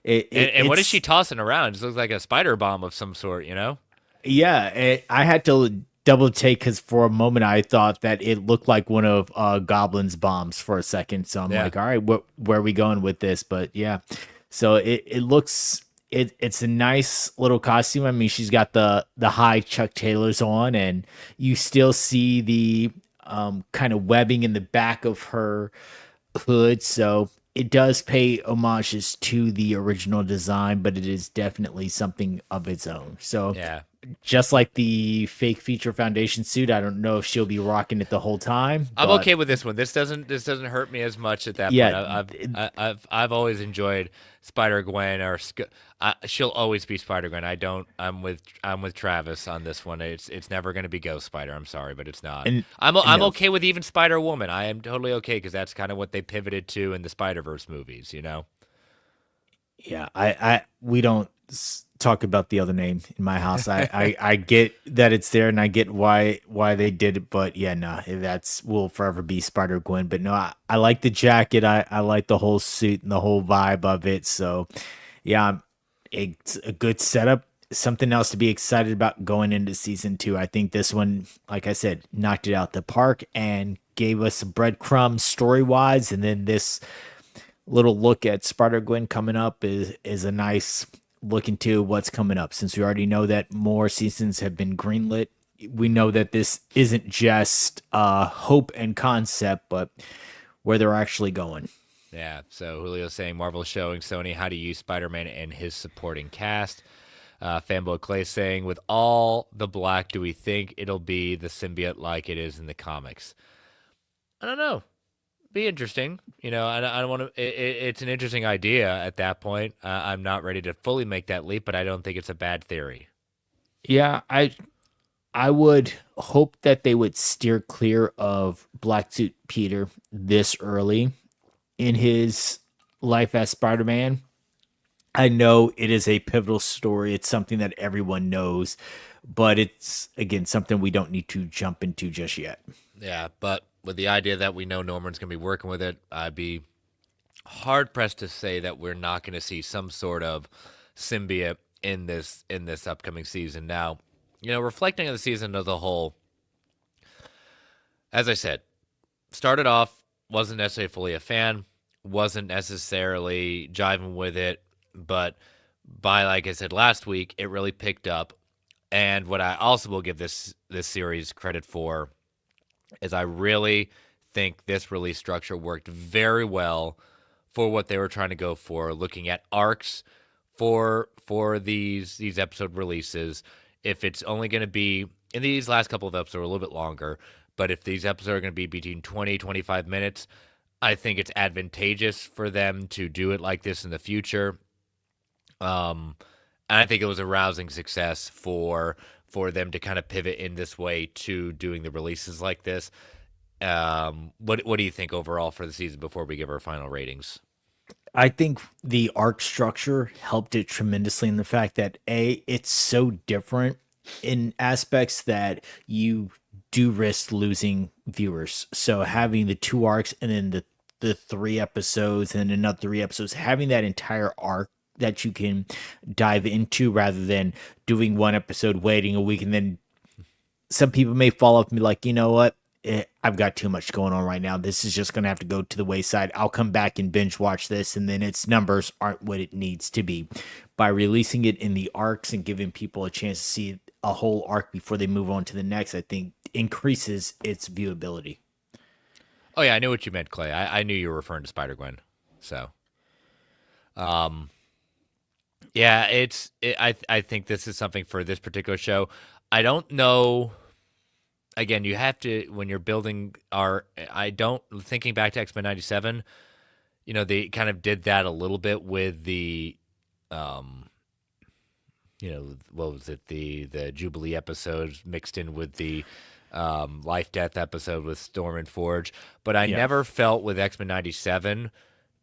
and what is she tossing around? It looks like a spider bomb of some sort, Yeah, I had to double take because for a moment I thought that it looked like one of Goblin's bombs for a second. So I'm like, all right, where are we going with this? But yeah, so it looks it's a nice little costume. I mean, she's got the high Chuck Taylors on, and you still see the kind of webbing in the back of her hood. So it does pay homages to the original design, but it is definitely something of its own. So Yeah. just like the fake feature foundation suit, I don't know if she'll be rocking it the whole time, I'm but okay with this one. This doesn't hurt me as much at that point. yeah, I've always enjoyed Spider Gwen she'll always be Spider Gwen. I don't. I'm with Travis on this one. It's never going to be Ghost Spider. I'm sorry, but it's not. and, and I'm no, okay with even Spider Woman. I am totally okay because that's kind of what they pivoted to in the Spider Verse movies. You know. yeah, we don't talk about the other name in my house. I get that it's there, and I get why they did it, but yeah, no, that's will forever be Spider Gwen. But no, I like the jacket. I like the whole suit and the whole vibe of it. So yeah, it's a good setup. Something else to be excited about going into season two. I think this one, like I said, knocked it out the park and gave us some breadcrumbs story wise, and then this little look at Spider Gwen coming up is a nice look into what's coming up. Since we already know that more seasons have been greenlit, we know that this isn't just hope and concept, but where they're actually going. Yeah. So Julio's saying Marvel showing Sony how to use Spider-Man and his supporting cast. Fanboy Clay saying, with all the black, do we think it'll be the symbiote like it is in the comics? I don't know. Be interesting. I don't want to. It's an interesting idea at that point. I'm not ready to fully make that leap, but I don't think it's a bad theory. Yeah, I would hope that they would steer clear of Black Suit Peter this early in his life as Spider-Man. I know it is a pivotal story. It's something that everyone knows, but it's again something we don't need to jump into just yet. Yeah, but with the idea that we know Norman's going to be working with it, I'd be hard pressed to say that we're not going to see some sort of symbiote in this upcoming season. Now, reflecting on the season as a whole, as I said, started off wasn't necessarily fully a fan, wasn't necessarily jiving with it, but by like I said last week, it really picked up. And what I also will give this series credit for is I really think this release structure worked very well for what they were trying to go for, looking at arcs for these episode releases. If it's only going to be in these last couple of episodes, a little bit longer, but if these episodes are going to be between 20-25 minutes, I think it's advantageous for them to do it like this in the future. And I think it was a rousing success for them to kind of pivot in this way to doing the releases like this. What do you think overall for the season before we give our final ratings? I think the arc structure helped it tremendously in the fact that it's so different in aspects that you do risk losing viewers. So having the two arcs and then the three episodes and another three episodes, having that entire arc that you can dive into rather than doing one episode, waiting a week, and then some people may fall off and be like, you know what? I've got too much going on right now. This is just going to have to go to the wayside. I'll come back and binge watch this, and then its numbers aren't what it needs to be. By releasing it in the arcs and giving people a chance to see a whole arc before they move on to the next, I think increases its viewability. Oh yeah, I knew what you meant, Clay. I knew you were referring to Spider Gwen. So, um, yeah, I think this is something for this particular show. I don't know. Again, you have to when you're building our. I don't thinking back to X-Men '97. They kind of did that a little bit with the, what was it the Jubilee episodes mixed in with the Life Death episode with Storm and Forge. But I Yeah. never felt with X-Men '97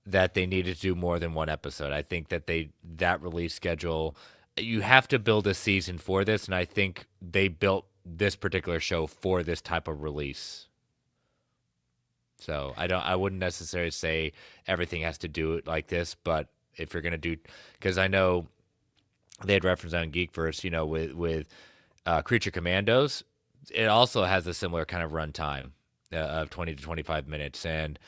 that they needed to do more than one episode. I think that that release schedule, you have to build a season for this, and I think they built this particular show for this type of release. So I wouldn't necessarily say everything has to do it like this, but if you're gonna do, because I know they had referenced on Geekverse, with Creature Commandos, it also has a similar kind of runtime of 20-25 minutes, and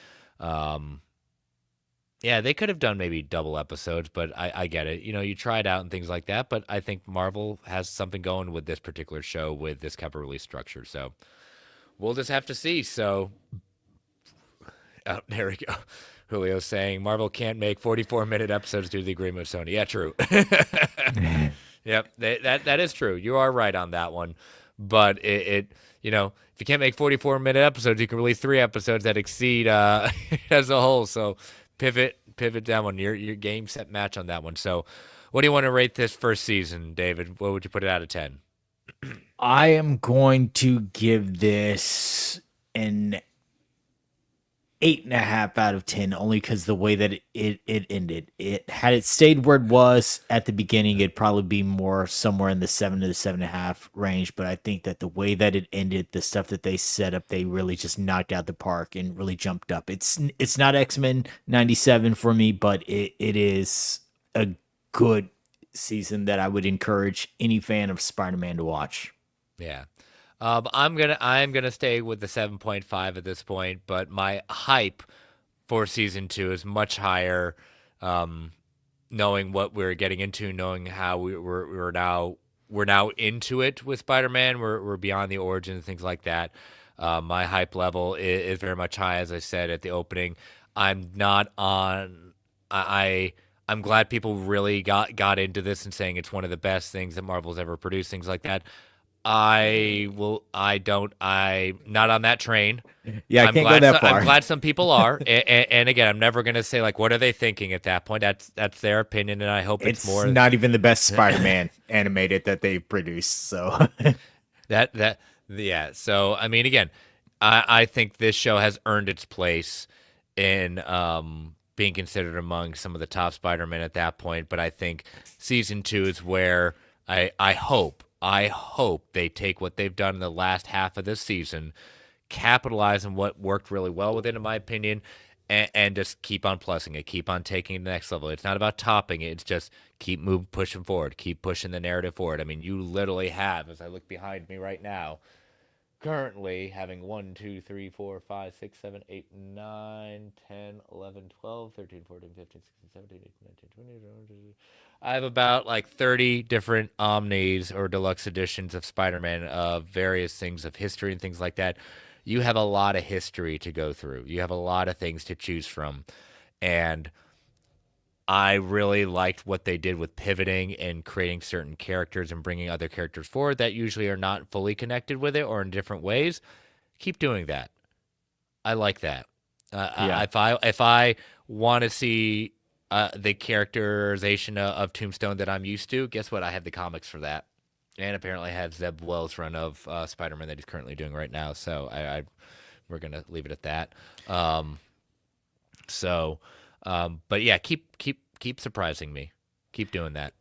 yeah, they could have done maybe double episodes, but I get it. You try it out and things like that, but I think Marvel has something going with this particular show with this type of release structure. So we'll just have to see. So there we go. Julio saying Marvel can't make 44-minute episodes due to the agreement with Sony. Yeah, true. Yep, that is true. You are right on that one. But if you can't make 44-minute episodes, you can release 3 episodes that exceed as a whole. So pivot that one. Your game set match on that one. So what do you want to rate this first season, David? What would you put it out of 10? I am going to give this an 8.5 out of 10, only because the way that it ended. It had it stayed where it was at the beginning, it'd probably be more somewhere in the 7 to 7.5 range. But I think that the way that it ended, the stuff that they set up, they really just knocked out the park and really jumped up. It's not X-Men 97 for me, but it is a good season that I would encourage any fan of Spider-Man to watch. Yeah. I'm gonna stay with the 7.5 at this point, but my hype for season 2 is much higher. Knowing what we're getting into, knowing how we're now into it with Spider-Man, we're beyond the origins, things like that. My hype level is very much high, as I said at the opening. I'm not on. I'm glad people really got into this and saying it's one of the best things that Marvel's ever produced, things like that. I'm not on that train. Yeah, I can't go that far. I'm glad some people are. And again, I'm never going to say like, what are they thinking at that point? That's their opinion. And I hope it's more. Not even the best Spider-Man animated that they've produced. So yeah. So, I mean, again, I think this show has earned its place in, being considered among some of the top Spider-Man at that point. But I think season 2 is where I hope they take what they've done in the last half of this season, capitalize on what worked really well with it, in my opinion, and just keep on plussing it, keep on taking it to the next level. It's not about topping it. It's just keep pushing forward, keep pushing the narrative forward. I mean, you literally have, as I look behind me right now, currently having 1, 2, 3, 4, 5, 6, 7, 8, 9, 10, 11, 12, 13, 14, 15, 16, 17, 18, 19, 20. I have about like 30 different omnis or deluxe editions of Spider-Man of various things of history and things like that. You have a lot of history to go through. You have a lot of things to choose from. And I really liked what they did with pivoting and creating certain characters and bringing other characters forward that usually are not fully connected with it or in different ways. Keep doing that. I like that. yeah. If I want to see the characterization of Tombstone that I'm used to, guess what? I have the comics for that, and apparently I have Zeb Wells' run of Spider-Man that he's currently doing right now. So we're gonna leave it at that. But yeah, keep surprising me. Keep doing that.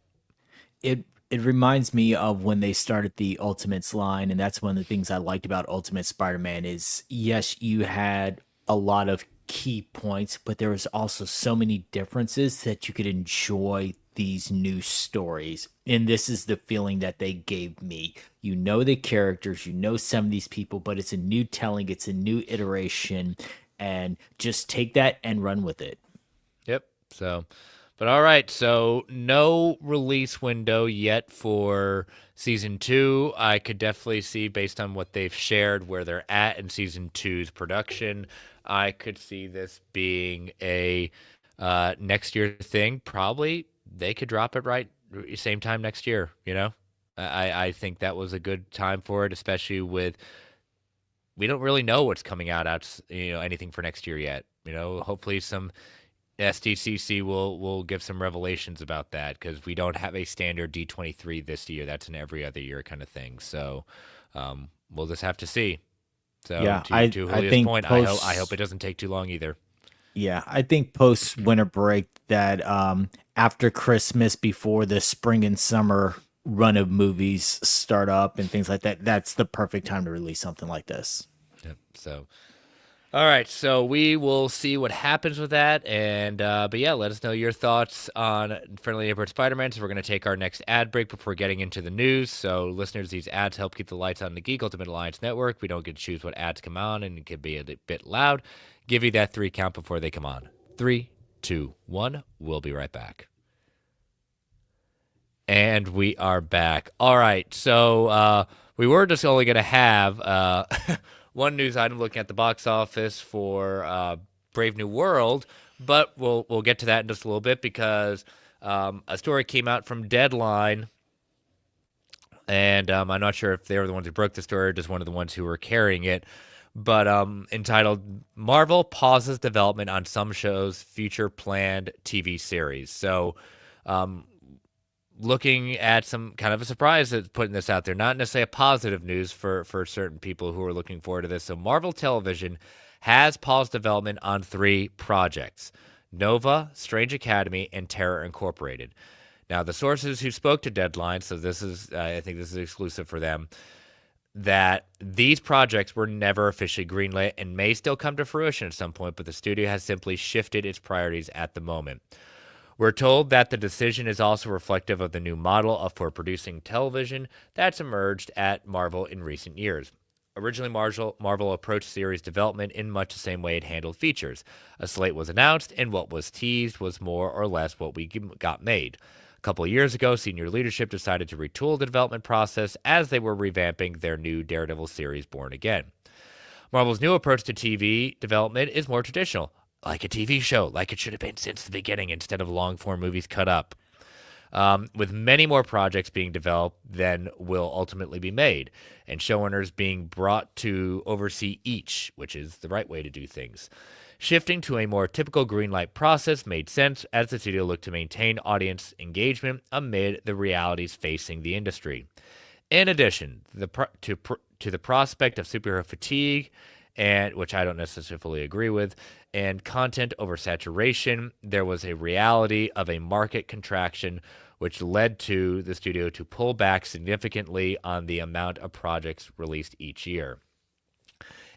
It reminds me of when they started the Ultimates line, and that's one of the things I liked about Ultimate Spider-Man is, yes, you had a lot of key points, but there was also so many differences that you could enjoy these new stories. And this is the feeling that they gave me. You know the characters, you know some of these people, but it's a new telling, it's a new iteration, and just take that and run with it. Yep. So, but all right. So no release window yet for season 2. I could definitely see, based on what they've shared, where they're at in season 2's production. I could see this being a next year thing. Probably they could drop it right same time next year. I think that was a good time for it, especially with we don't really know what's coming out anything for next year yet. Hopefully some SDCC will give some revelations about that, because we don't have a standard D23 this year. That's an every other year kind of thing. So we'll just have to see. So Yeah, to I Julio's think point, I hope it doesn't take too long either. Yeah, I think post winter break that after Christmas, before the spring and summer run of movies start up and things like that, that's the perfect time to release something like this. Yep. So, all right. So we will see what happens with that. And, but yeah, let us know your thoughts on Friendly Neighborhood Spider-Man. So we're going to take our next ad break before getting into the news. So listeners, these ads help keep the lights on in the Geek Ultimate Alliance Network. We don't get to choose what ads come on, and it can be a bit loud. Give you that 3 count before they come on. 3, 2, 1. We'll be right back. And we are back. All right. So we were just only going to have one news item looking at the box office for Brave New World, But we'll get to that in just a little bit because a story came out from Deadline, and I'm not sure if they were the ones who broke the story or just one of the ones who were carrying it, but entitled "Marvel Pauses Development on Some Shows' Future Planned TV Series." So, um, looking at some kind of a surprise at putting this out there, not necessarily a positive news for certain people who are looking forward to this. So, Marvel Television has paused development on 3 projects: Nova, Strange Academy, and Terror Incorporated. Now, the sources who spoke to Deadline, so this is, I think this is exclusive for them, that these projects were never officially greenlit and may still come to fruition at some point, but the studio has simply shifted its priorities at the moment. We're told that the decision is also reflective of the new model for producing television that's emerged at Marvel in recent years. Originally, Marvel approached series development in much the same way it handled features. A slate was announced, and what was teased was more or less what we got made. A couple of years ago, senior leadership decided to retool the development process as they were revamping their new Daredevil series, Born Again. Marvel's new approach to TV development is more traditional, like a TV show, like it should have been since the beginning, instead of long form movies cut up. With many more projects being developed than will ultimately be made, and showrunners being brought to oversee each, which is the right way to do things. Shifting to a more typical greenlight process made sense as the studio looked to maintain audience engagement amid the realities facing the industry. In addition, to the prospect of superhero fatigue, and which I don't necessarily fully agree with, and content oversaturation, there was a reality of a market contraction, which led to the studio to pull back significantly on the amount of projects released each year.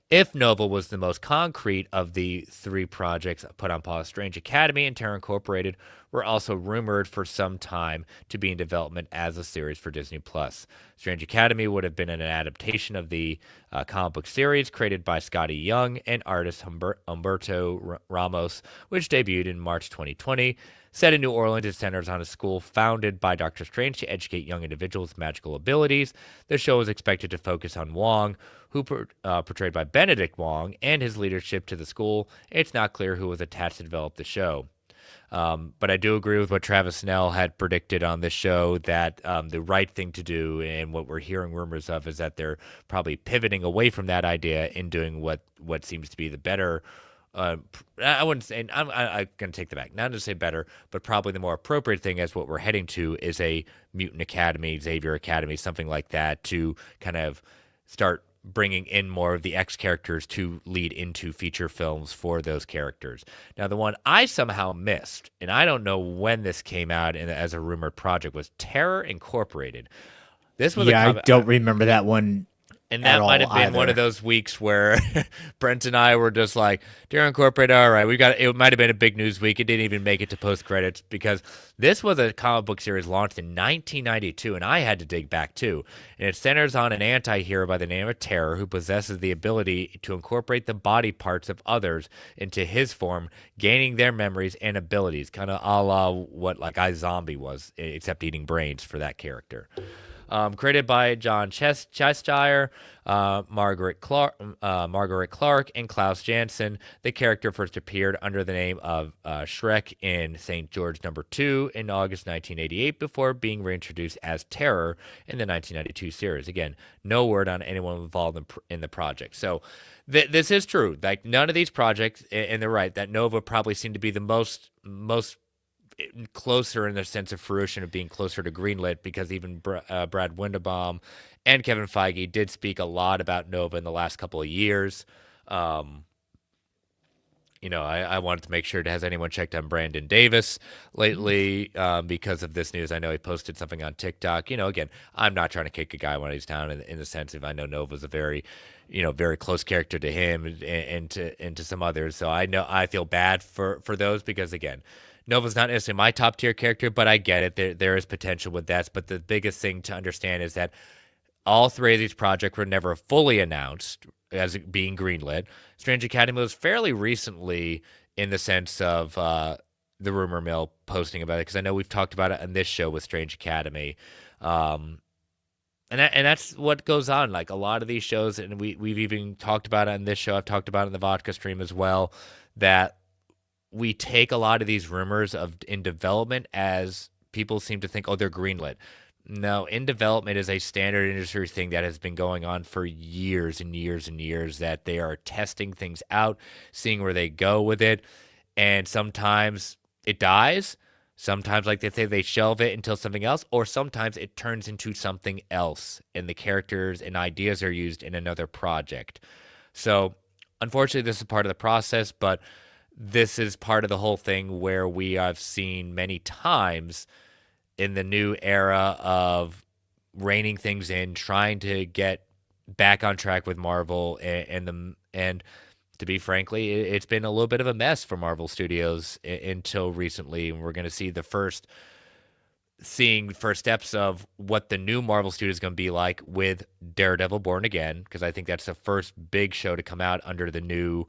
If Nova was the most concrete of the 3 projects put on pause, Strange Academy and Terra Incorporated were also rumored for some time to be in development as a series for Disney Plus. Strange Academy would have been an adaptation of the comic book series created by Scotty Young and artist Humberto Ramos, which debuted in March 2020. Set in New Orleans, it centers on a school founded by Doctor Strange to educate young individuals with magical abilities. The show is expected to focus on Wong, who portrayed by Benedict Wong, and his leadership to the school. It's not clear who was attached to develop the show. But I do agree with what Travis Snell had predicted on this show, that the right thing to do, and what we're hearing rumors of, is that they're probably pivoting away from that idea and doing what seems to be the better. I wouldn't say, I'm going to take that back. Not to say better, but probably the more appropriate thing as what we're heading to is a Mutant Academy, Xavier Academy, something like that, to kind of start bringing in more of the X characters to lead into feature films for those characters. Now, the one I somehow missed, and I don't know when this came out as a rumored project, was Terror Incorporated. This was Yeah, I don't remember that one and at that might all have been one of either. those weeks where Brent and I were just like, Terror Incorporated, all right, we got it. Might have been a big news week. It didn't even make it to post credits because this was a comic book series launched in 1992, and I had to dig back too. And it centers on an anti hero by the name of Terror who possesses the ability to incorporate the body parts of others into his form, gaining their memories and abilities, kind of a la what like iZombie was, except eating brains for that character. Created by John Cheshire, Margaret Clark, and Klaus Janson. The character first appeared under the name of Shrek in St. George Number 2 in August 1988 before being reintroduced as Terror in the 1992 series. Again, no word on anyone involved in the project. So this is true. Like, none of these projects, and they're right, that Nova probably seemed to be the most closer in the sense of fruition of being closer to greenlit, because even Brad Winderbaum and Kevin Feige did speak a lot about Nova in the last couple of years. I wanted to make sure, has anyone checked on Brandon Davis lately because of this news? I know he posted something on TikTok. Again, I'm not trying to kick a guy when he's down in the sense of, I know Nova's a very, very close character to him and to some others. So I feel bad for those, because again, Nova's not necessarily my top tier character, but I get it. There is potential with that. But the biggest thing to understand is that all 3 of these projects were never fully announced as being greenlit. Strange Academy was fairly recently, in the sense of the rumor mill posting about it, because I know we've talked about it on this show with Strange Academy. And that's what goes on. Like, a lot of these shows, and we've even talked about it on this show. I've talked about it in the Vodka stream as well, that we take a lot of these rumors of in development as people seem to think, oh, they're greenlit. No, in development is a standard industry thing that has been going on for years and years and years, that they are testing things out, seeing where they go with it. And sometimes it dies. Sometimes, like they say, they shelve it until something else, or sometimes it turns into something else and the characters and ideas are used in another project. So, unfortunately, this is part of the process, but this is part of the whole thing where we have seen many times in the new era of reining things in, trying to get back on track with Marvel, and to be frankly, it's been a little bit of a mess for Marvel Studios until recently. And we're going to see seeing the first steps of what the new Marvel Studio is going to be like with Daredevil Born Again, because I think that's the first big show to come out under the new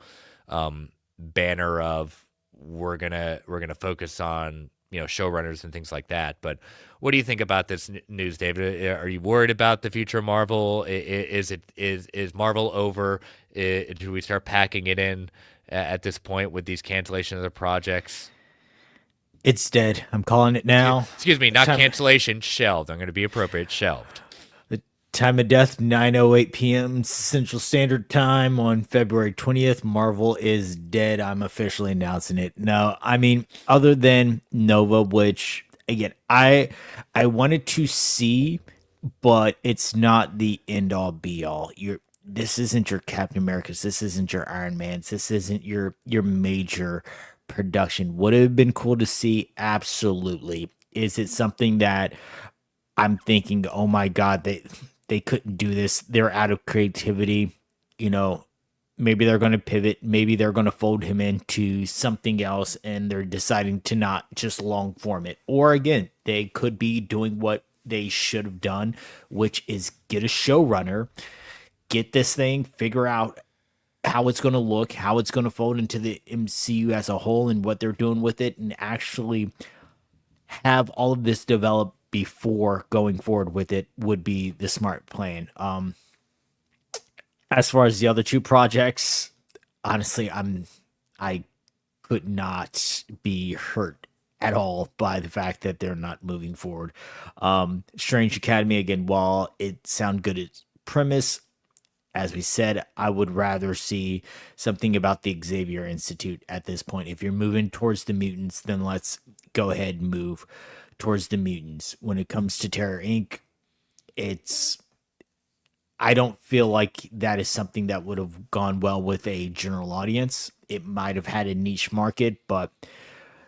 banner of we're gonna focus on showrunners and things like that. But what do you think about this news, David? Are you worried about the future of Marvel? Is Marvel over? Do we start packing it in at this point with these cancellations of the projects? It's dead. I'm calling it now. Excuse me, not Time- cancellation, shelved. I'm going to be appropriate, shelved. The time of death, 9:08 p.m. Central Standard Time on February 20th. Marvel is dead. I'm officially announcing it. No, I mean, other than Nova, which again, I wanted to see, but it's not the end all be all. This isn't your Captain America's. This isn't your Iron Man's. This isn't your major production. Would it have been cool to see? Absolutely. Is it something that I'm thinking, oh my God, they couldn't do this. They're out of creativity. Maybe they're going to pivot. Maybe they're going to fold him into something else and they're deciding to not just long form it. Or again, they could be doing what they should have done, which is get a showrunner, get this thing, figure out how it's going to look, how it's going to fold into the MCU as a whole and what they're doing with it, and actually have all of this develop before going forward with it would be the smart plan. As far as the other two projects, honestly, I could not be hurt at all by the fact that they're not moving forward. Strange Academy, again, while it sound good as premise, as we said, I would rather see something about the Xavier Institute at this point. If you're moving towards the mutants, then let's go ahead and move towards the mutants. When it comes to Terror Inc., I don't feel like that is something that would have gone well with a general audience. It might have had a niche market, but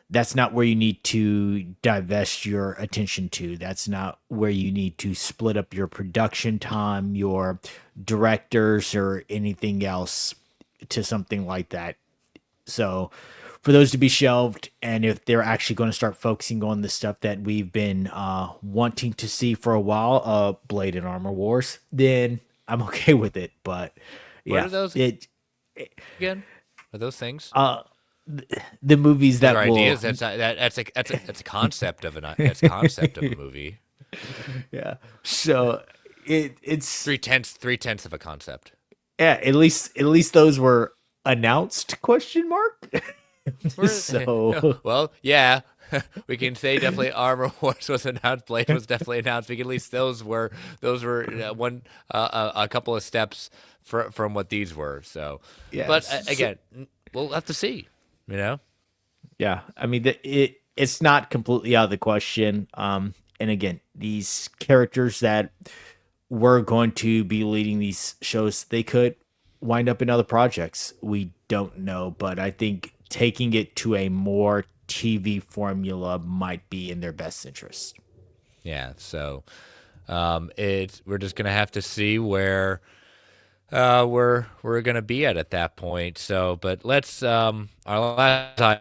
that's not where you need to divest your attention to. That's not where you need to split up your production time, your directors, or anything else to something like that. So for those to be shelved, and if they're actually going to start focusing on the stuff that we've been wanting to see for a while, Blade and Armor Wars, then I'm okay with it. But yeah, What are those again? Are those things? The movies that Those are will ideas. That's a concept of that's a concept of a movie. yeah. So it's Three tenths of a concept. yeah. At least those were announced? Question mark. We're- So well, yeah, we can say definitely Armor Wars was announced. Blade was definitely announced. We can at least those were a couple of steps from what these were. So, yeah. but again, we'll have to see. Yeah, I mean, it's not completely out of the question. And again, these characters that were going to be leading these shows, they could wind up in other projects. We don't know, but I think taking it to a more TV formula might be in their best interest. Yeah. So, we're just gonna have to see where we're gonna be at that point. So, but let's our last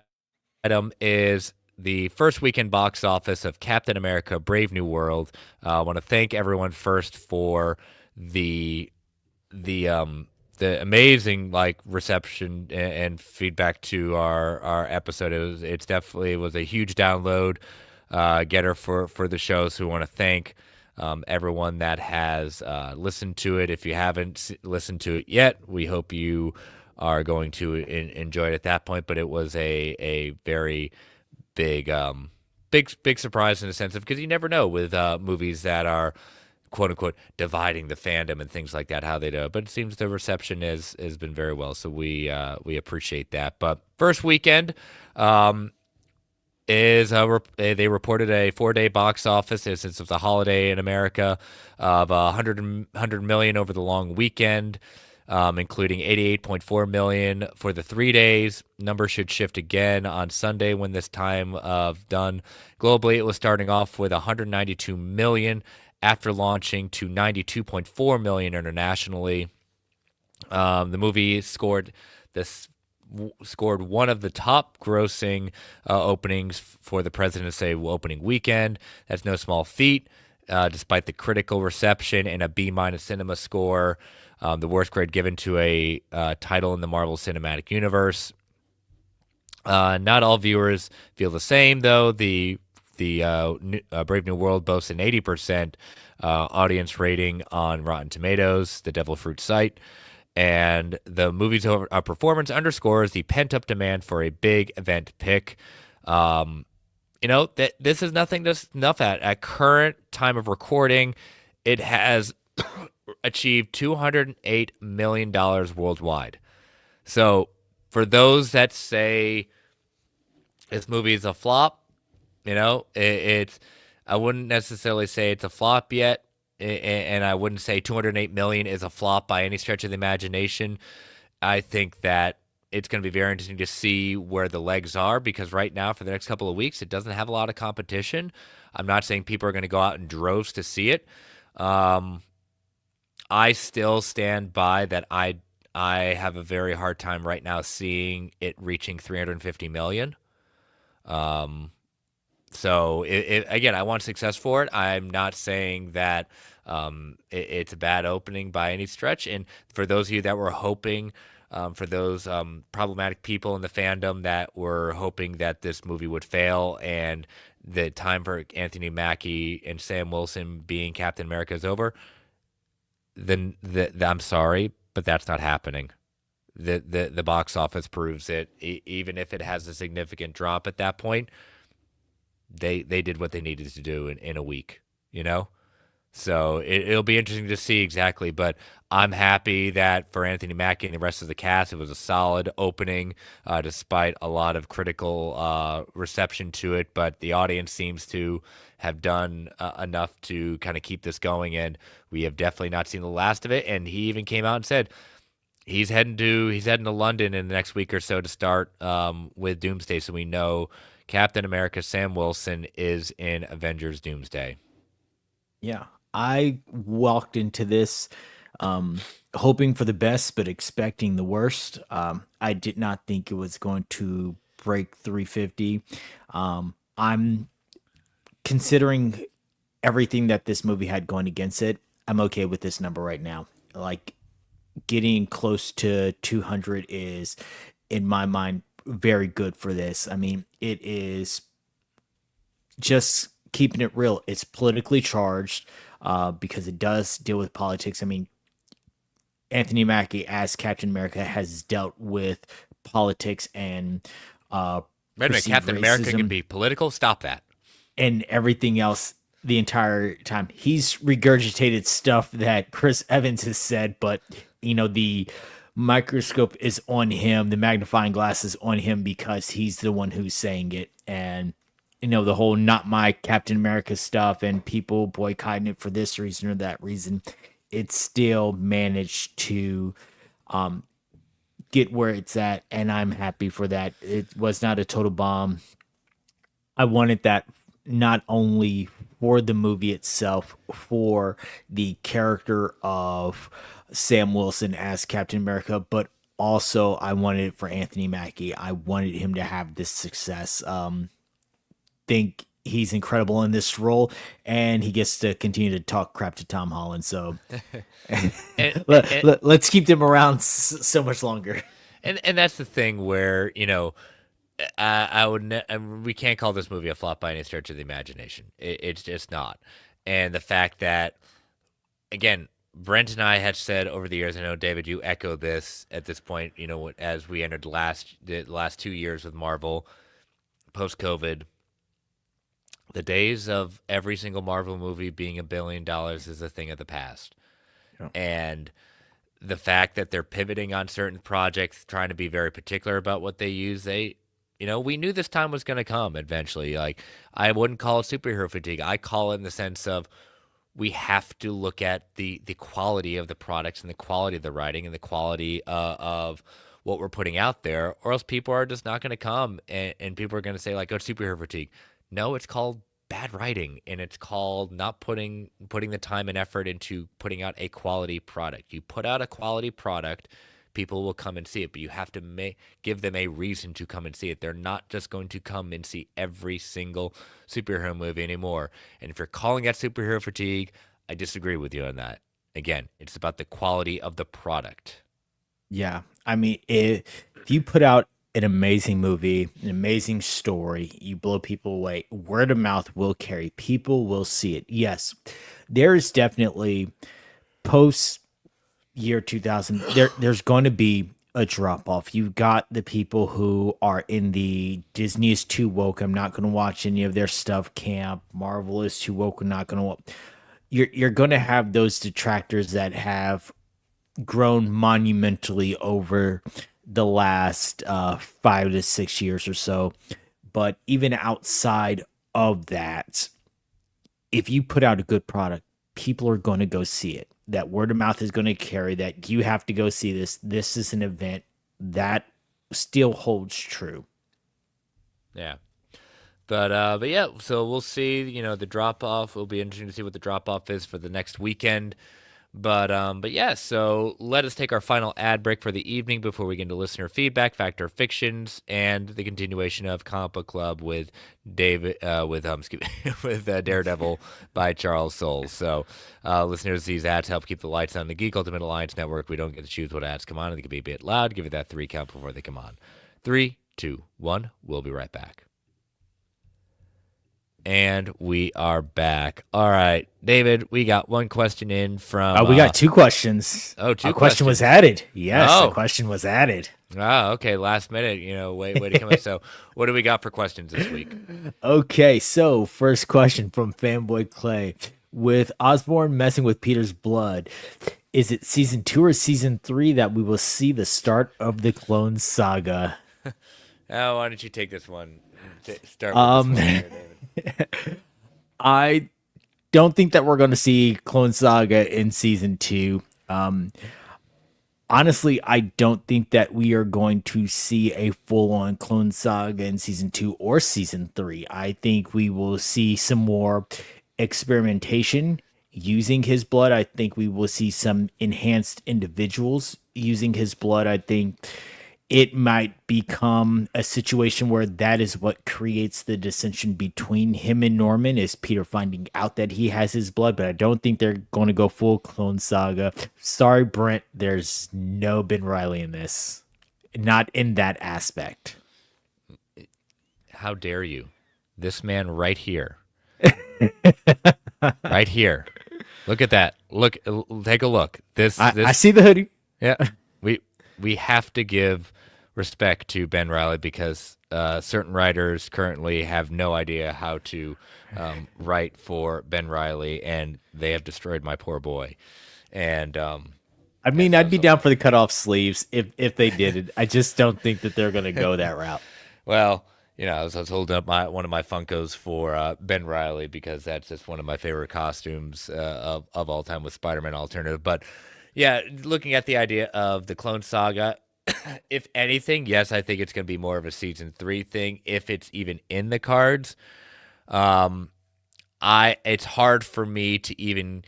item is the first weekend box office of Captain America: Brave New World. I want to thank everyone first for the amazing reception and feedback to our episode. It's definitely was a huge download getter for the show. So we want to thank everyone that has listened to it. If you haven't listened to it yet, we hope you are going to enjoy it at that point. But it was a very big big surprise in a sense of, because you never know with movies that are quote unquote dividing the fandom and things like that how they do. But it seems the reception has been very well, so we appreciate that. But first weekend. They reported a 4-day box office since it's a holiday in America of 100 million over the long weekend, including 88.4 million for the 3 days. Numbers should shift again on Sunday when this time of done. Globally, it was starting off with 192 million after launching to 92.4 million internationally. The movie scored one of the top grossing openings for the President's Day opening weekend. That's no small feat, despite the critical reception and a B- cinema score, the worst grade given to a title in the Marvel Cinematic Universe. Not all viewers feel the same, though. The Brave New World boasts an 80% audience rating on Rotten Tomatoes, the Devil Fruit site. And the movie's performance underscores the pent-up demand for a big event pick. That this is nothing to snuff at. At current time of recording, it has achieved $208 million worldwide. So for those that say this movie is a flop, it's I wouldn't necessarily say it's a flop yet. And I wouldn't say 208 million is a flop by any stretch of the imagination. I think that it's going to be very interesting to see where the legs are, because right now, for the next couple of weeks, it doesn't have a lot of competition. I'm not saying people are going to go out in droves to see it. I still stand by that. I have a very hard time right now seeing it reaching 350 million. So again, I want success for it. I'm not saying that it's a bad opening by any stretch. And for those of you that were hoping, for those problematic people in the fandom that were hoping that this movie would fail and the time for Anthony Mackie and Sam Wilson being Captain America is over, then I'm sorry, but that's not happening. The box office proves it. Even if it has a significant drop at that point, they did what they needed to do in a week, So it'll be interesting to see exactly, but I'm happy that for Anthony Mackie and the rest of the cast, it was a solid opening, despite a lot of critical reception to it. But the audience seems to have done enough to kind of keep this going, and we have definitely not seen the last of it. And he even came out and said he's heading to London in the next week or so to start with Doomsday, so we know Captain America Sam Wilson is in Avengers Doomsday. Yeah. I walked into this hoping for the best, but expecting the worst. I did not think it was going to break 350. I'm considering everything that this movie had going against it. I'm okay with this number right now. Like, getting close to 200 is, in my mind, very good for this. I mean, it is just keeping it real. It's politically charged because it does deal with politics. I mean, Anthony Mackie as Captain America has dealt with politics and Wait a minute, perceived Captain America can racism be political? Stop that. and everything else the entire time. He's regurgitated stuff that Chris Evans has said, but the microscope is on him, the magnifying glass is on him because he's the one who's saying it. And the whole not my Captain America stuff and people boycotting it for this reason or that reason, it still managed to get where it's at, and I'm happy for that. It was not a total bomb. I wanted that not only for the movie itself, for the character of Sam Wilson as Captain America, but also I wanted it for Anthony Mackie. I wanted him to have this success. Think he's incredible in this role, and he gets to continue to talk crap to Tom Holland. So let's keep them around so much longer. And that's the thing where I would we can't call this movie a flop by any stretch of the imagination. It's just not. And the fact that, again, Brent and I had said over the years, I know David, you echo this at this point. As we entered the last 2 years with Marvel post COVID, the days of every single Marvel movie being $1 billion is a thing of the past. Yeah. And the fact that they're pivoting on certain projects, trying to be very particular about what they use, we knew this time was going to come eventually. Like, I wouldn't call it superhero fatigue. I call it in the sense of we have to look at the quality of the products and the quality of the writing and the quality of what we're putting out there, or else people are just not going to come and people are going to say like, "Oh, it's superhero fatigue." No, it's called bad writing, and it's called not putting the time and effort into putting out a quality product. You put out a quality product, people will come and see it, but you have to give them a reason to come and see it. They're not just going to come and see every single superhero movie anymore. And if you're calling that superhero fatigue, I disagree with you on that. Again, it's about the quality of the product. Yeah. I mean, if you put out an amazing movie, an amazing story, you blow people away, word of mouth will carry. People will see it. Yes, there is definitely post year 2000, there's going to be a drop off. You've got the people who are in the Disney is too woke, I'm not going to watch any of their stuff camp. Marvel is too woke, I'm not going to. You're going to have those detractors that have grown monumentally over the last 5 to 6 years or so. But even outside of that, if you put out a good product, people are going to go see it. That word of mouth is going to carry that. You have to go see this. This is an event that still holds true. Yeah. But yeah, so we'll see, the drop off. It'll be interesting to see what the drop off is for the next weekend. But yeah, so let us take our final ad break for the evening before we get into listener feedback, Factor Fictions, and the continuation of Comic Book Club with David, with Daredevil by Charles Soules. So listeners, these ads help keep the lights on the Geek Ultimate Alliance Network. We don't get to choose what ads come on, and they can be a bit loud. Give it that 3 count before they come on. 3, 2, 1. We'll be right back. And we are back. All right, David, we got one question in from... we got 2 questions. Oh, 2 A question was added. Yes, Oh. a question was added. Oh, okay, last minute, way to come up. So what do we got for questions this week? Okay, so first question from Fanboy Clay. With Osborn messing with Peter's blood, is it season 2 or season 3 that we will see the start of the Clone Saga? Oh, why don't you take this one? Start with this one here, David. I don't think that we're going to see Clone Saga in season 2. Honestly, I don't think that we are going to see a full-on Clone Saga in season 2 or season 3. I think we will see some more experimentation using his blood. I think we will see some enhanced individuals using his blood. I think it might become a situation where that is what creates the dissension between him and Norman, is Peter finding out that he has his blood. But I don't think they're going to go full Clone Saga. Sorry, Brent, there's no Ben Reilly in this. Not in that aspect. How dare you? This man right here. Right here. Look at that. Look, take a look. I see the hoodie. Yeah. We have to give respect to Ben Reilly because certain writers currently have no idea how to write for Ben Reilly, and they have destroyed my poor boy. And I mean, I'd be down for the cutoff sleeves if they did it. I just don't think that they're going to go that route. Well, I was holding up one of my Funkos for Ben Reilly because that's just one of my favorite costumes of all time with Spider-Man Alternative. But yeah, looking at the idea of the Clone Saga, if anything, yes, I think it's going to be more of a season 3 thing, if it's even in the cards. It's hard for me to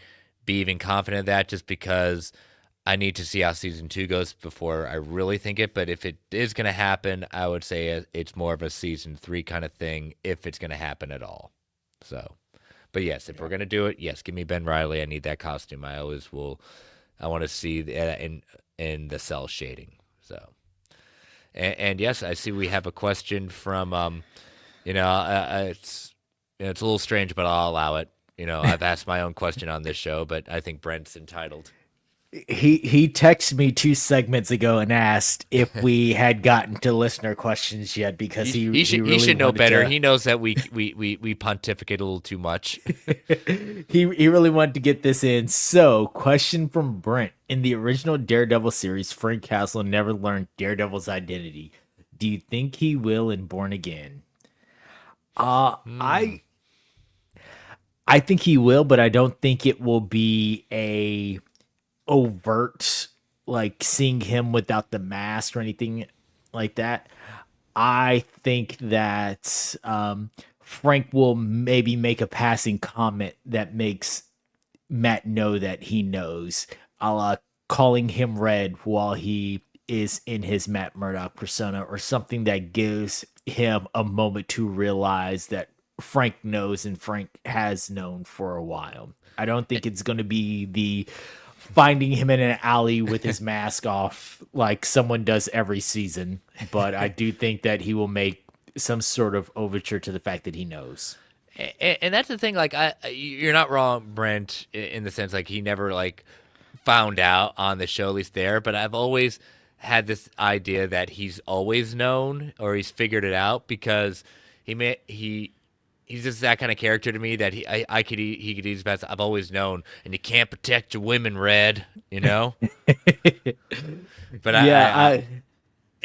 be confident of that, just because I need to see how season 2 goes before I really think it. But if it is going to happen, I would say it's more of a season 3 kind of thing, if it's going to happen at all. So, but yes, if we're going to do it, yes, give me Ben Reilly. I need that costume. I always will. I want to see in the cell shading. So, and yes, I see we have a question from, it's a little strange, but I'll allow it. I've asked my own question on this show, but I think Brent's entitled. He texted me 2 segments ago and asked if we had gotten to listener questions yet because he He really should know wanted better. to He knows that we pontificate a little too much. he really wanted to get this in. So, question from Brent. In the original Daredevil series, Frank Castle never learned Daredevil's identity. Do you think he will in Born Again? Uh Hmm. I I think he will, but I don't think it will be a overt like seeing him without the mask or anything like that. I think that Frank will maybe make a passing comment that makes Matt know that he knows, a la calling him Red while he is in his Matt Murdock persona, or something that gives him a moment to realize that Frank knows and Frank has known for a while. I don't think it's going to be the finding him in an alley with his mask off like someone does every season, but I do think that he will make some sort of overture to the fact that he knows. And that's the thing. Like, you're not wrong, Brent, in the sense like he never like found out on the show, at least there. But I've always had this idea that he's always known or he's figured it out because he's just that kind of character to me that he could use best. I've always known, and you can't protect your women, Red. You know. But Yeah,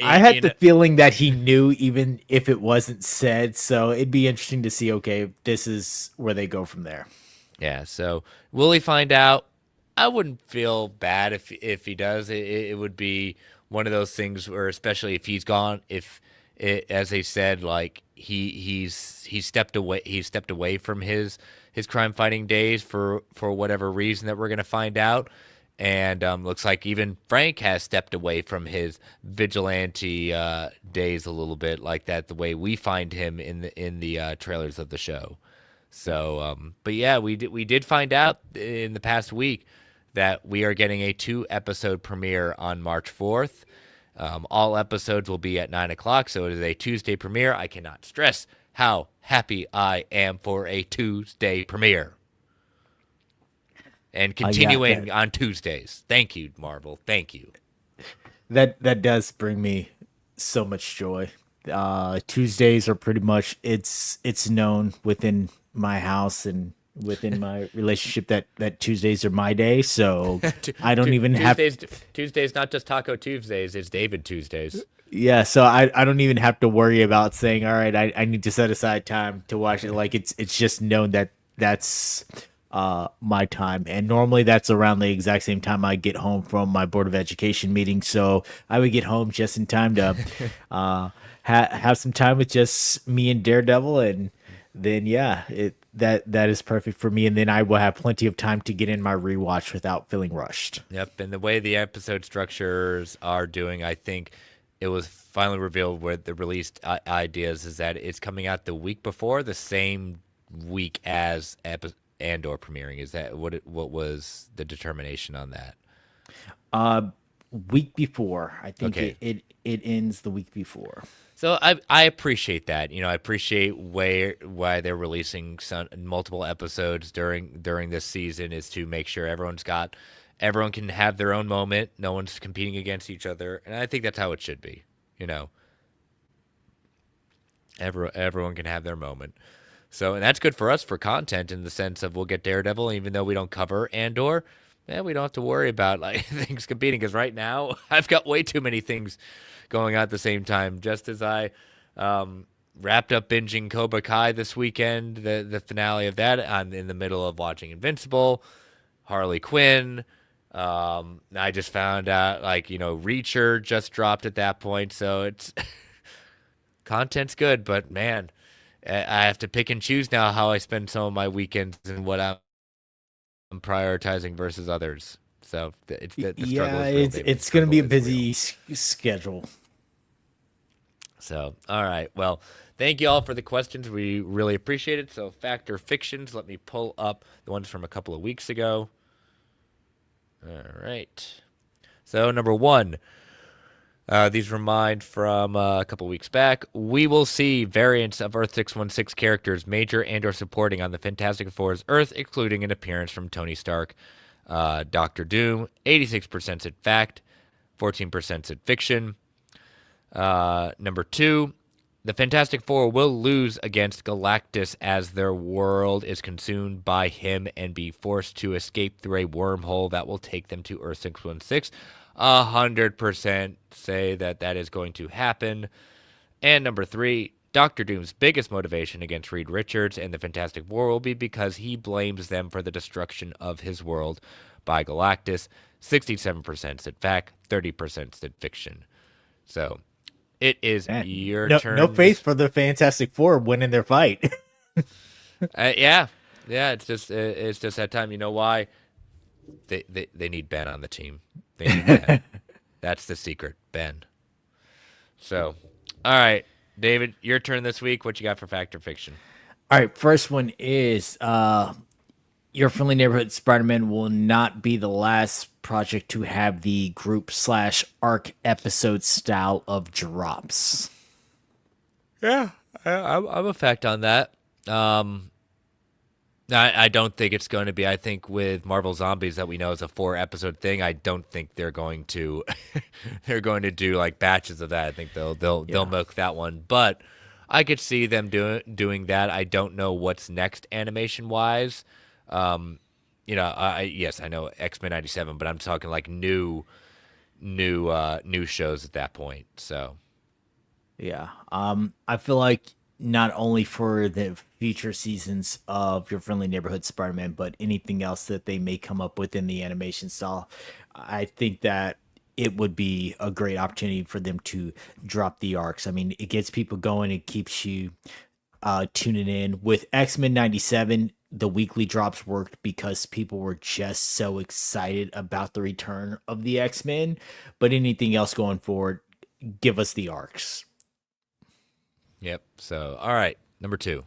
I you had the know, feeling that he knew even if it wasn't said, so it'd be interesting to see, okay, this is where they go from there. yeah. So will he find out? I wouldn't feel bad if he does. It would be one of those things where, especially if he's gone, if it, as they said, like he's stepped away from his crime fighting days for whatever reason that we're gonna find out. And looks like even Frank has stepped away from his vigilante days a little bit, like that. The way we find him in the trailers of the show. So, but yeah, we did find out in the past week that we are getting a 2 episode premiere on March 4th. All episodes will be at 9 o'clock, so it is a Tuesday premiere. I cannot stress how happy I am for a Tuesday premiere and Yeah, continuing on Tuesdays. Thank you, Marvel. Thank you. that does bring me so much joy. Tuesdays are pretty much it's known within my house and within my relationship that Tuesdays are my day, so I don't even have. Tuesdays, not just Taco Tuesdays. It's David Tuesdays. Yeah, so I don't even have to worry about saying, all right, I need to set aside time to watch it. Like it's just known that that's my time. And normally that's around the exact same time I get home from my Board of Education meeting. So I would get home just in time to have some time with just me and Daredevil, and then yeah, that is perfect for me. And then I will have plenty of time to get in my rewatch without feeling rushed. Yep, and the way the episode structures are doing, I think it was finally revealed where the released ideas is that it's coming out the week before, the same week as Andor premiering. Is that what was the determination on that? Uh, Week before, I think Okay, it ends the week before. so I appreciate that. I appreciate why they're releasing multiple episodes during this season is to make sure everyone can have their own moment. No one's competing against each other, and I think that's how it should be. You know, everyone can have their moment. So, and that's good for us for content in the sense of we'll get Daredevil, even though we don't cover Andor. Yeah, we don't have to worry about like things competing because right now I've got way too many things going on at the same time. Just as I wrapped up binging Cobra Kai this weekend, the finale of that, I'm in the middle of watching Invincible, Harley Quinn. I just found out like Reacher just dropped at that point, so it's content's good, but man, I have to pick and choose now how I spend some of my weekends and what I'm prioritizing versus others. So the struggle Yeah, is real, David. The it's gonna be struggle a is real. busy schedule. So, all right. Well, thank you all for the questions. We really appreciate it. So, fact or fictions, let me pull up the ones from a couple of weeks ago. All right. So, number one, These were mined from a couple weeks back. We will see variants of Earth 616 characters, major and/or supporting, on the Fantastic Four's Earth, including an appearance from Tony Stark, Doctor Doom. 86% said fact, 14% said fiction. Number two, the Fantastic Four will lose against Galactus as their world is consumed by him and be forced to escape through a wormhole that will take them to Earth 616. 100% say that that is going to happen. And number three, Doctor Doom's biggest motivation against Reed Richards and the Fantastic Four will be because he blames them for the destruction of his world by Galactus. 67% said fact, 30% said fiction. So it is Man, your no turn. faith for the Fantastic Four winning their fight. Yeah, yeah. It's just that time. You know why? They need Ben on the team. They need Ben. That's the secret, Ben. So, all right, David, your turn this week. What you got for fact or fiction? All right, first one is Your Friendly Neighborhood Spider-Man will not be the last project to have the group/arc episode style of drops. Yeah, I'm a fact on that. I don't think it's going to be. I think with Marvel Zombies that we know is a 4 episode thing. I don't think they're going to they're going to do like batches of that. I think they'll milk that one. But I could see them doing that. I don't know what's next animation wise. Yes, I know X-Men 97, but I'm talking like new shows at that point. So Yeah. I feel like not only for the future seasons of Your Friendly Neighborhood Spider-Man, but anything else that they may come up with in the animation style, I think that it would be a great opportunity for them to drop the arcs. I mean, it gets people going, it keeps you tuning in. With X-Men 97, the weekly drops worked because people were just so excited about the return of the X-Men. But anything else going forward, give us the arcs. yep. So all right, number two.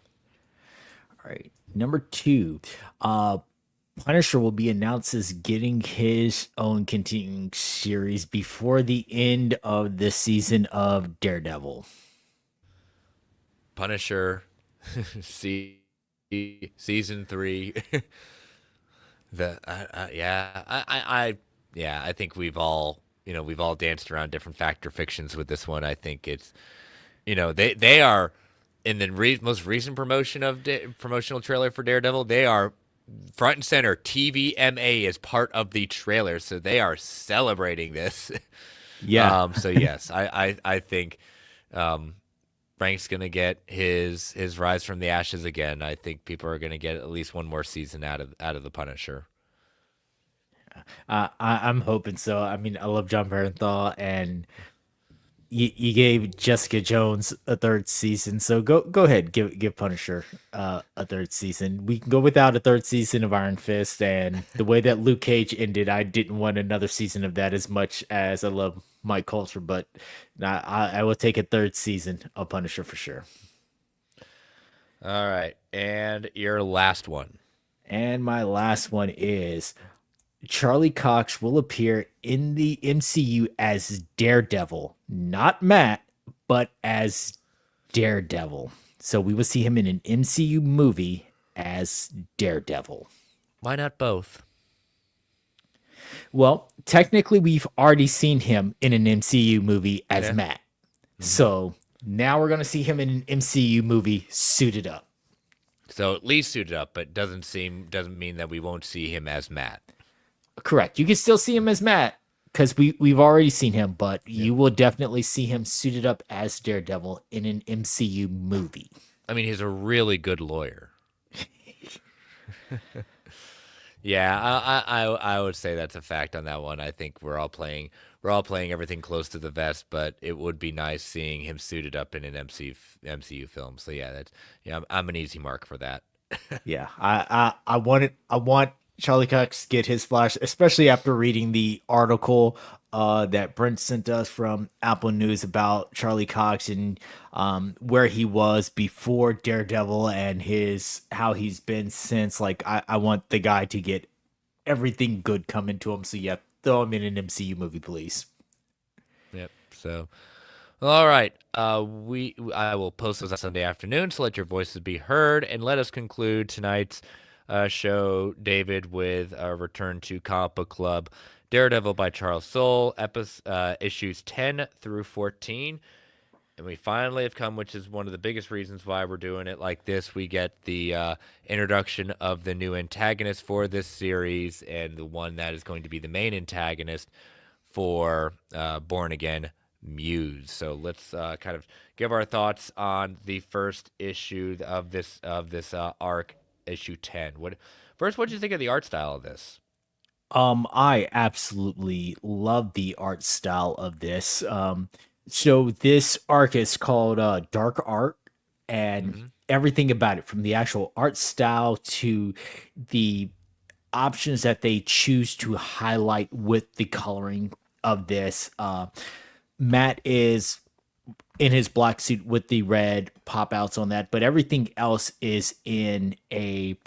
All right. Number two, uh, Punisher will be announced as getting his own continuing series before the end of the season of Daredevil. Punisher, see season 3. I think we've all danced around different factor fictions with this one. I think it's they are in the most recent promotional trailer for Daredevil. They are front and center. TVMA is part of the trailer, so they are celebrating this. Yeah. So yes, I think Frank's gonna get his rise from the ashes again. I think people are gonna get at least one more season out of the Punisher. I'm hoping so. I mean, I love John Barenthal, and you gave Jessica Jones a third season, so go ahead, give Punisher a third season. We can go without a third season of Iron Fist, and the way that Luke Cage ended, I didn't want another season of that as much as I love Mike Coulter, but I will take a third season of Punisher for sure. All right, and your last one. And my last one is Charlie Cox will appear in the MCU as Daredevil, not Matt, but as Daredevil. So we will see him in an MCU movie as Daredevil. Why not both? Well, technically, we've already seen him in an MCU movie as Yeah. Matt. So now we're going to see him in an MCU movie suited up. So at least suited up, but doesn't mean that we won't see him as Matt. Correct. You can still see him as Matt because we've already seen him, but you will definitely see him suited up as Daredevil in an MCU movie. I mean, he's a really good lawyer. Yeah, I would say that's a fact on that one. I think we're all playing everything close to the vest, but it would be nice seeing him suited up in an MCU film. So yeah, I'm an easy mark for that. Yeah, I want Charlie Cox to get his flash, especially after reading the article that Brent sent us from Apple News about Charlie Cox and where he was before Daredevil and his how he's been since. Like I want the guy to get everything good coming to him. So yeah, throw him in an MCU movie, please. Yep. So, well, all right. I will post those on Sunday afternoon, so let your voices be heard, and let us conclude tonight's show, David, with a return to Comic Book Club, Daredevil by Charles Soule, issues 10 through 14. And we finally have come, which is one of the biggest reasons why we're doing it like this. We get the introduction of the new antagonist for this series, and the one that is going to be the main antagonist for Born Again Muse. So let's kind of give our thoughts on the first issue of this arc, issue 10. What did you think of the art style of this? I absolutely love the art style of this. So this arc is called Dark Art, and Mm-hmm. everything about it, from the actual art style to the options that they choose to highlight with the coloring of this. Matt is in his black suit with the red pop outs on that, but everything else is in a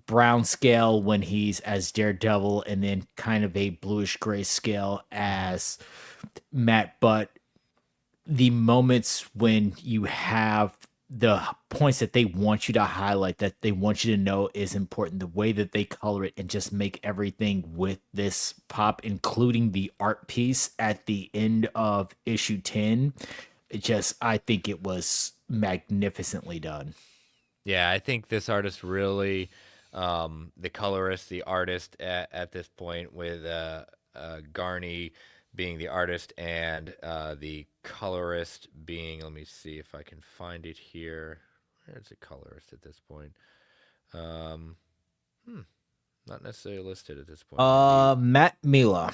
brown scale when he's as Daredevil, and then kind of a bluish gray scale Mm-hmm. as Matt. But the moments when you have the points that they want you to highlight, that they want you to know is important, the way that they color it and just make everything with this pop, including the art piece at the end of issue 10, it just, I think it was magnificently done. Yeah, I think this artist really, the colorist, the artist at this point, with Garney being the artist and the colorist being, let me see if I can find it here. Where's the colorist at this point? Um, hmm, Not necessarily listed at this point. Let me be. Matt Mila.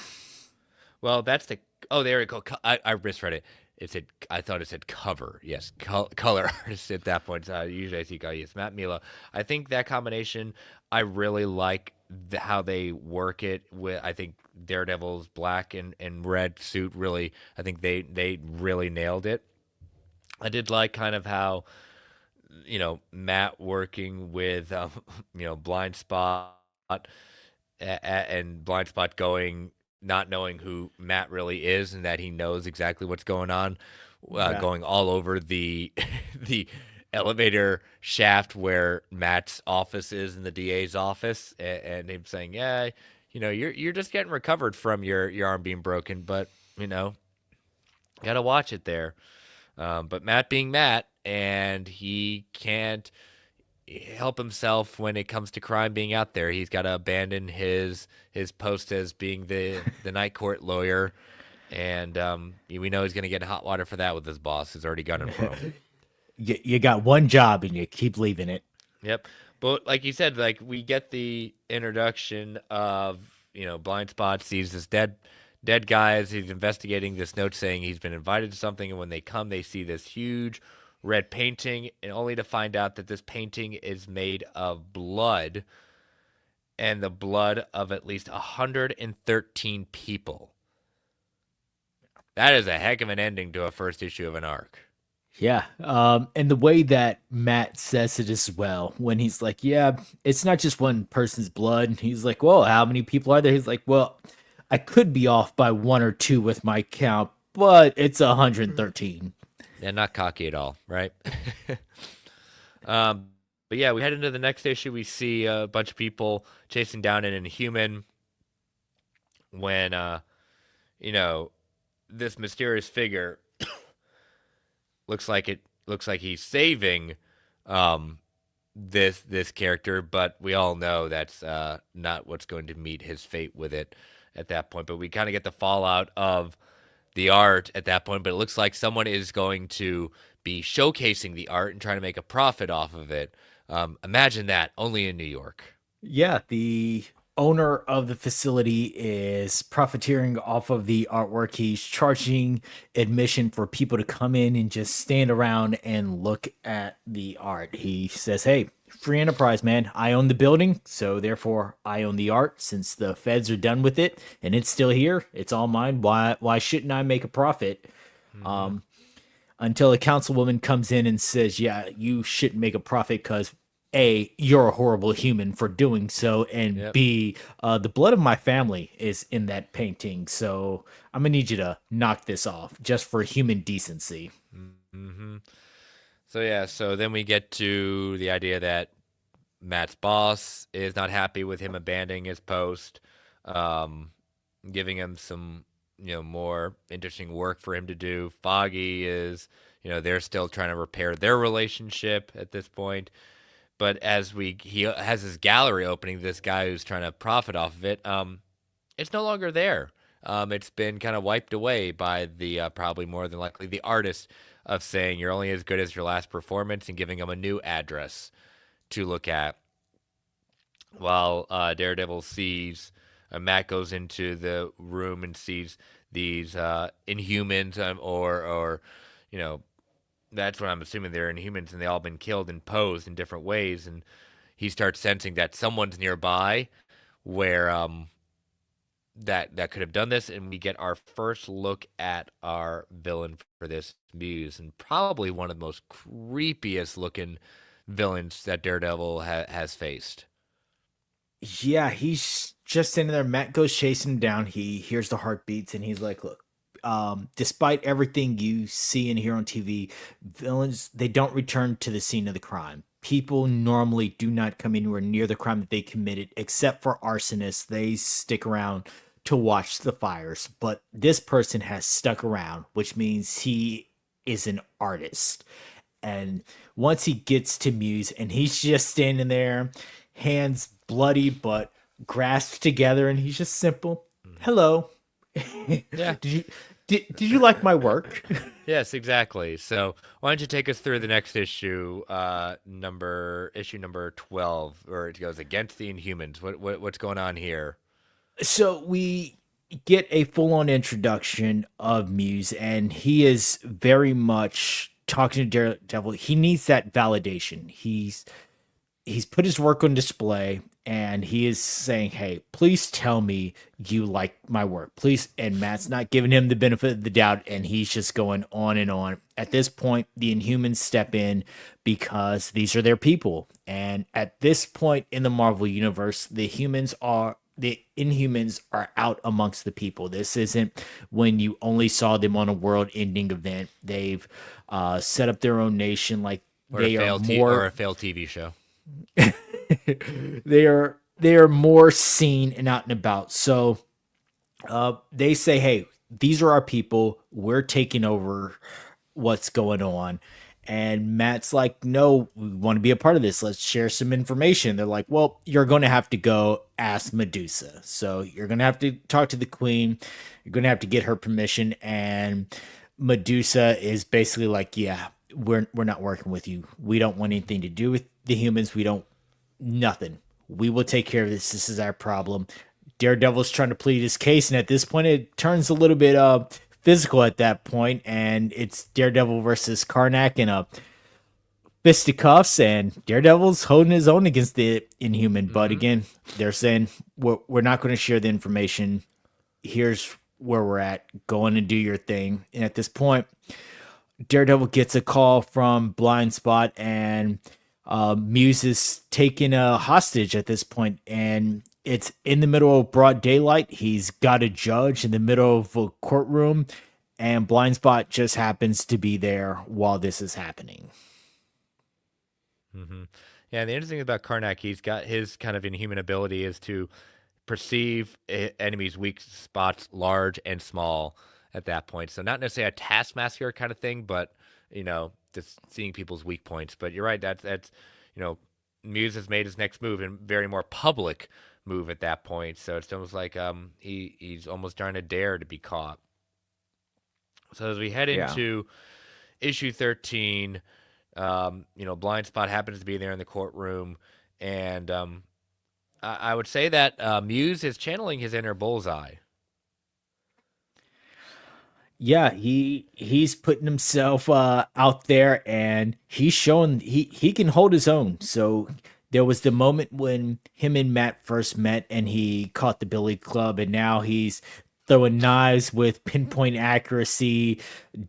Well, that's the. Oh, there we go. I misread it. It said. I thought it said cover. Yes, color artist at that point. Usually I see. Oh, yes, Matt Mila. I think that combination. I really like how they work it. With I think Daredevil's black and red suit really. I think they really nailed it. I did like kind of how Matt working with Blind Spot and Blind Spot going, not knowing who Matt really is, and that he knows exactly what's going on, Yeah. going all over the the elevator shaft where Matt's office is in the DA's office, and him saying, "Yeah, you're just getting recovered from your arm being broken, but you know, gotta watch it there." But Matt being Matt, and he can't help himself when it comes to crime being out there. He's got to abandon his post as being the night court lawyer, and we know he's going to get hot water for that with his boss, who's already gunning for him. You got one job and you keep leaving it. Yep. But like you said, like we get the introduction of Blind Spot sees this dead guy as he's investigating this note saying he's been invited to something, and when they come, they see this huge red painting, and only to find out that this painting is made of blood, and the blood of at least 113 people. That is a heck of an ending to a first issue of an arc. Yeah. And the way that Matt says it as well, when he's like, yeah, it's not just one person's blood. And he's like, well, how many people are there? He's like, well, I could be off by one or two with my count, but it's 113. Yeah, not cocky at all, right? um, but yeah, we head into the next issue. We see a bunch of people chasing down an Inhuman when, you know, this mysterious figure looks like he's saving um this character, but we all know that's not what's going to meet his fate with it at that point. But we kind of get the fallout of the art at that point, but it looks like someone is going to be showcasing the art and trying to make a profit off of it. Imagine that, only in New York. Yeah, the owner of the facility is profiteering off of the artwork. He's charging admission for people to come in and just stand around and look at the art. He says, "Hey, free enterprise, man. I own the building, so therefore I own the art. Since the feds are done with it and it's still here, it's all mine. Why shouldn't I make a profit?" Mm-hmm. Until a councilwoman comes in and says, "Yeah, you shouldn't make a profit because A, you're a horrible human for doing so, and Yep. B, the blood of my family is in that painting, so I'm gonna need you to knock this off just for human decency. Hmm. So yeah, so then we get to the idea that Matt's boss is not happy with him abandoning his post, um, giving him some, more interesting work for him to do. Foggy is, they're still trying to repair their relationship at this point. But as he has his gallery opening, this guy who's trying to profit off of it, it's no longer there. It's been kind of wiped away by the probably more than likely the artist of saying you're only as good as your last performance and giving him a new address to look at. While Daredevil sees Matt goes into the room and sees these Inhumans, or you know, that's what I'm assuming they're Inhumans, and they all been killed and posed in different ways, and he starts sensing that someone's nearby where that could have done this, and we get our first look at our villain for this Muse, and probably one of the most creepiest looking villains that Daredevil has faced. Yeah, he's just sitting there. Matt goes chasing him down. He hears the heartbeats and he's like, look, despite everything you see and hear on TV, villains, they don't return to the scene of the crime. People normally do not come anywhere near the crime that they committed, except for arsonists. They stick around to watch the fires. But this person has stuck around, which means he is an artist. And once he gets to Muse and he's just standing there, hands bloody but grasped together, and he's just simple. Mhm. Hello. Yeah. Did you like my work? Yes, exactly. So why don't you take us through the next issue, issue number 12, where it goes against the Inhumans. What's going on here? So we get a full-on introduction of Muse, and he is very much talking to Daredevil. He needs that validation. He's put his work on display, and he is saying, hey, please tell me you like my work, please. And Matt's not giving him the benefit of the doubt, and he's just going on and on. At this point, the Inhumans step in because these are their people, and at this point in the Marvel universe, the Inhumans are out amongst the people. This isn't when you only saw them on a world-ending event. They've set up their own nation. Like, Or a they are or more a failed TV show? they are more seen and out and about. So they say, "Hey, these are our people. We're taking over what's going on." And Matt's like, "No, we want to be a part of this. Let's share some information." They're like, "Well, you're going to have to go ask Medusa. So you're going to have to talk to the queen. You're going to have to get her permission." And Medusa is basically like, "Yeah, we're not working with you. We don't want anything to do with the humans. We don't nothing. We will take care of this. This is our problem." Daredevil's trying to plead his case, and at this point, it turns a little bit physical at that point, and it's Daredevil versus Karnak in a fisticuffs, and Daredevil's holding his own against the Inhuman. But Mm-hmm. again, they're saying we're not going to share the information. Here's where we're at. Go in and do your thing. And at this point, Daredevil gets a call from Blind Spot, and Muse is taken a hostage at this point, and it's in the middle of broad daylight. He's got a judge in the middle of a courtroom, and Blind Spot just happens to be there while this is happening. Mm-hmm. Yeah, and the interesting thing about Karnak, he's got his kind of inhuman ability is to perceive enemies' weak spots, large and small, at that point. So not necessarily a taskmaster kind of thing, but just seeing people's weak points. But you're right. That's you know, Muse has made his next move and very more public move at that point. So it's almost like he's almost trying to dare to be caught. So as we head Yeah. into issue 13, Blind Spot happens to be there in the courtroom, and I would say that Muse is channeling his inner Bullseye. Yeah, he's putting himself out there, and he's showing he can hold his own. So there was the moment when him and Matt first met, and he caught the Billy Club, and now he's throwing knives with pinpoint accuracy,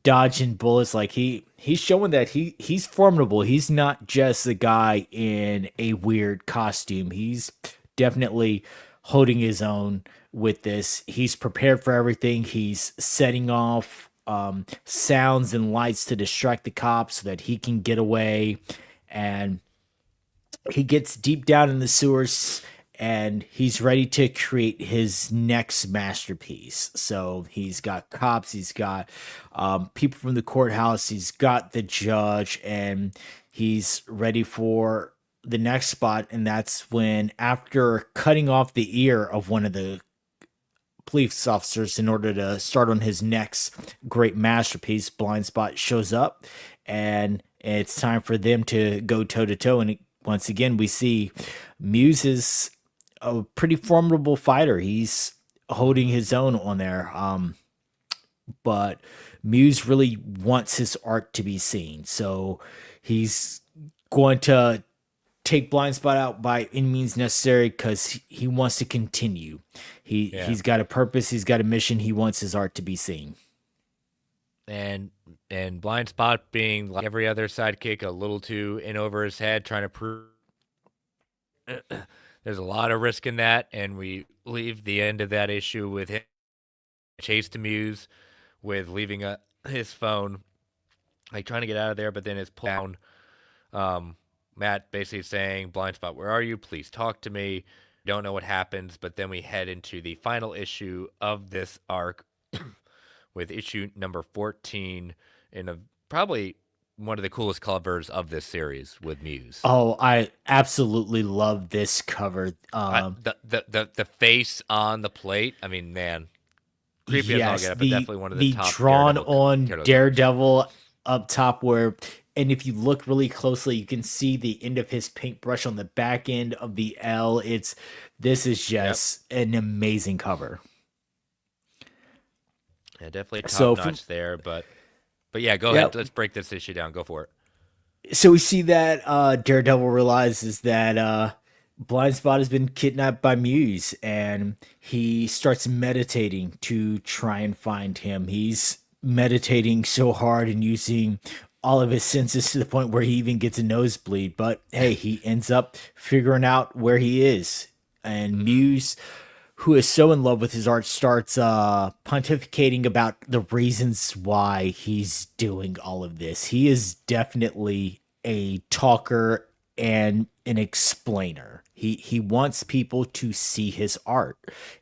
dodging bullets. Like he's showing that he's formidable. He's not just a guy in a weird costume. He's definitely holding his own with this. He's prepared for everything. He's setting off sounds and lights to distract the cops so that he can get away. And he gets deep down in the sewers and he's ready to create his next masterpiece. So he's got cops, he's got people from the courthouse, he's got the judge, and he's ready for the next spot. And that's when, after cutting off the ear of one of the police officers in order to start on his next great masterpiece, Blind Spot shows up, and it's time for them to go toe to toe. And once again, we see Muse is a pretty formidable fighter. He's holding his own on there. But Muse really wants his art to be seen. So he's going to take Blind Spot out by any means necessary because he wants to continue. He's got a purpose. He's got a mission. He wants his art to be seen. And Blind Spot, being like every other sidekick, a little too in over his head, trying to prove there's a lot of risk in that. And we leave the end of that issue with him chase to Muse, with leaving his phone, like trying to get out of there, but then it's pulled down. Matt basically saying, Blind Spot, where are you? Please talk to me. Don't know what happens, but then we head into the final issue of this arc with issue number 14 in a probably one of the coolest covers of this series with Muse. Oh, I absolutely love this cover. The face on the plate. I mean, man, creepy as all get up, but definitely one of the top drawn on Daredevil up top, where, and if you look really closely, you can see the end of his paintbrush on the back end of the L. This is just an amazing cover. Yeah, definitely top notch there, but yeah, go ahead. Let's break this issue down. Go for it. So we see that Daredevil realizes that Blind Spot has been kidnapped by Muse, and he starts meditating to try and find him. He's meditating so hard and using all of his senses to the point where he even gets a nosebleed. But hey, he ends up figuring out where he is. And Muse, who is so in love with his art, starts pontificating about the reasons why he's doing all of this. He is definitely a talker and an explainer. He wants people to see his art,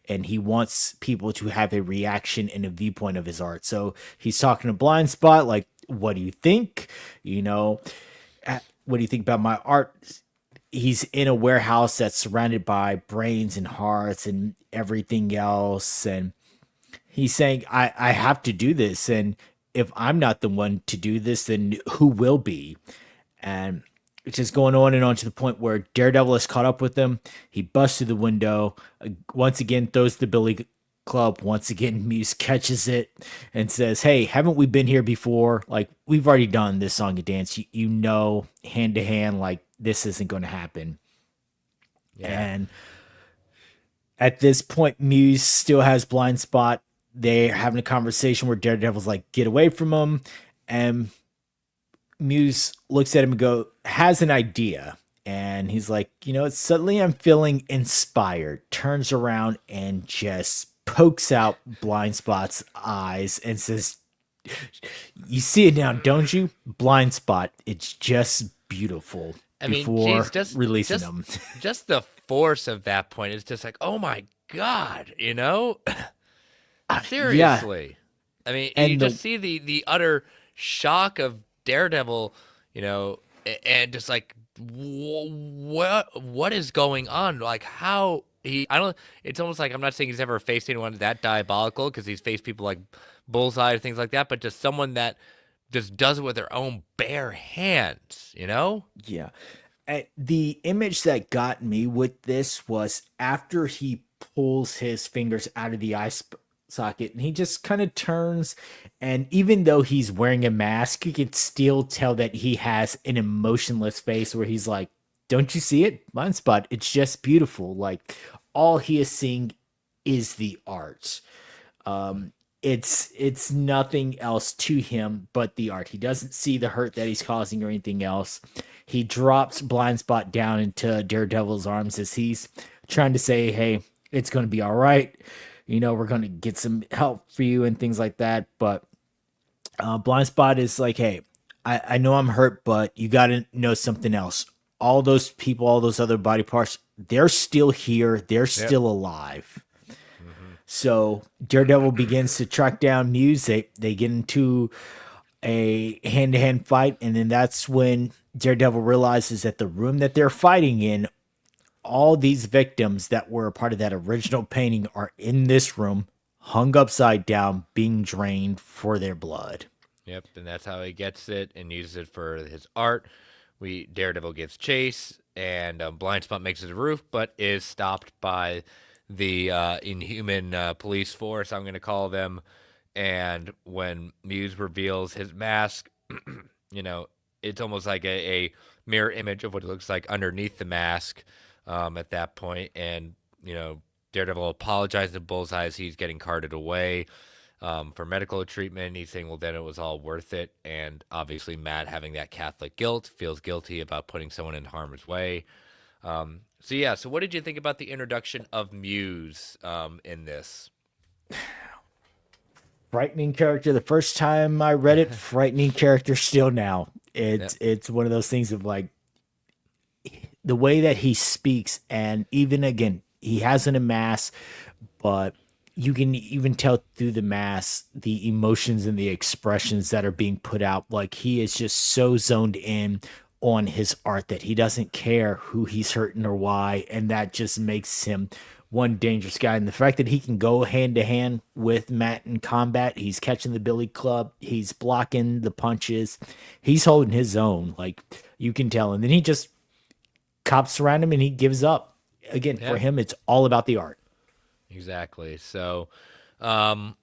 and he wants people to have a reaction and a viewpoint of his art. So he's talking to Blind Spot, like, what do you think? What do you think about my art? He's in a warehouse that's surrounded by brains and hearts and everything else. And he's saying, I have to do this. And if I'm not the one to do this, then who will be? And it's just going on and on to the point where Daredevil is caught up with him. He busts through the window, once again throws the billy club. Once again, Muse catches it and says, hey, haven't we been here before? Like, we've already done this song and dance. You know, hand to hand, like, this isn't going to happen. Yeah. And at this point, Muse still has Blind Spot. They're having a conversation where Daredevil's like, get away from him. And Muse looks at him and has an idea. And he's like, suddenly I'm feeling inspired. Turns around and just pokes out Blind Spot's eyes and says, you see it now, don't you? Blind Spot. It's just beautiful. Releasing them. Just the force of that point is just like, oh my God, Seriously. Yeah. I mean, and you just see the utter shock of Daredevil, and just like, what is going on? Like, how it's almost like, I'm not saying he's ever faced anyone that diabolical, because he's faced people like Bullseye and things like that, but just someone that just does it with their own bare hands, Yeah. The image that got me with this was after he pulls his fingers out of the eye socket and he just kind of turns, and even though he's wearing a mask, you can still tell that he has an emotionless face where he's like, don't you see it? Blind Spot. It's just beautiful. Like, all he is seeing is the art. It's nothing else to him but the art. He doesn't see the hurt that he's causing or anything else. He drops Blind Spot down into Daredevil's arms as he's trying to say, "Hey, it's going to be all right. We're going to get some help for you and things like that." But Blind Spot is like, "Hey, I know I'm hurt, but you got to know something else. All those people, all those other body parts, they're still here. They're Yep. still alive." Hmm. So Daredevil begins to track down Muse. They get into a hand to hand fight, and then that's when Daredevil realizes that the room that they're fighting in, all these victims that were a part of that original painting are in this room, hung upside down, being drained for their blood. Yep, and that's how he gets it and uses it for his art. We Daredevil gives chase, and Blind Spot makes it to the roof, but is stopped by the Inhuman police force. I'm going to call them. And when Muse reveals his mask, you know, it's almost like a mirror image of what it looks like underneath the mask at that point. And Daredevil apologizes to Bullseye as he's getting carted away for medical treatment. He's saying, well, then it was all worth it. And obviously, Matt, having that Catholic guilt, feels guilty about putting someone in harm's way. So what did you think about the introduction of Muse in this? Frightening character the first time I read it, frightening character still now. Yep. It's one of those things of like the way that he speaks, and even again, he has an mask, but you can even tell through the mask the emotions and the expressions that are being put out. Like he is just so zoned in on his art that he doesn't care who he's hurting or why, and that just makes him one dangerous guy. And the fact that he can go hand to hand with Matt in combat, he's catching the billy club, he's blocking the punches, he's holding his own. Like you can tell, and then he just cops around him and he gives up. Again, for Yeah, him, it's all about the art. exactly. So, um,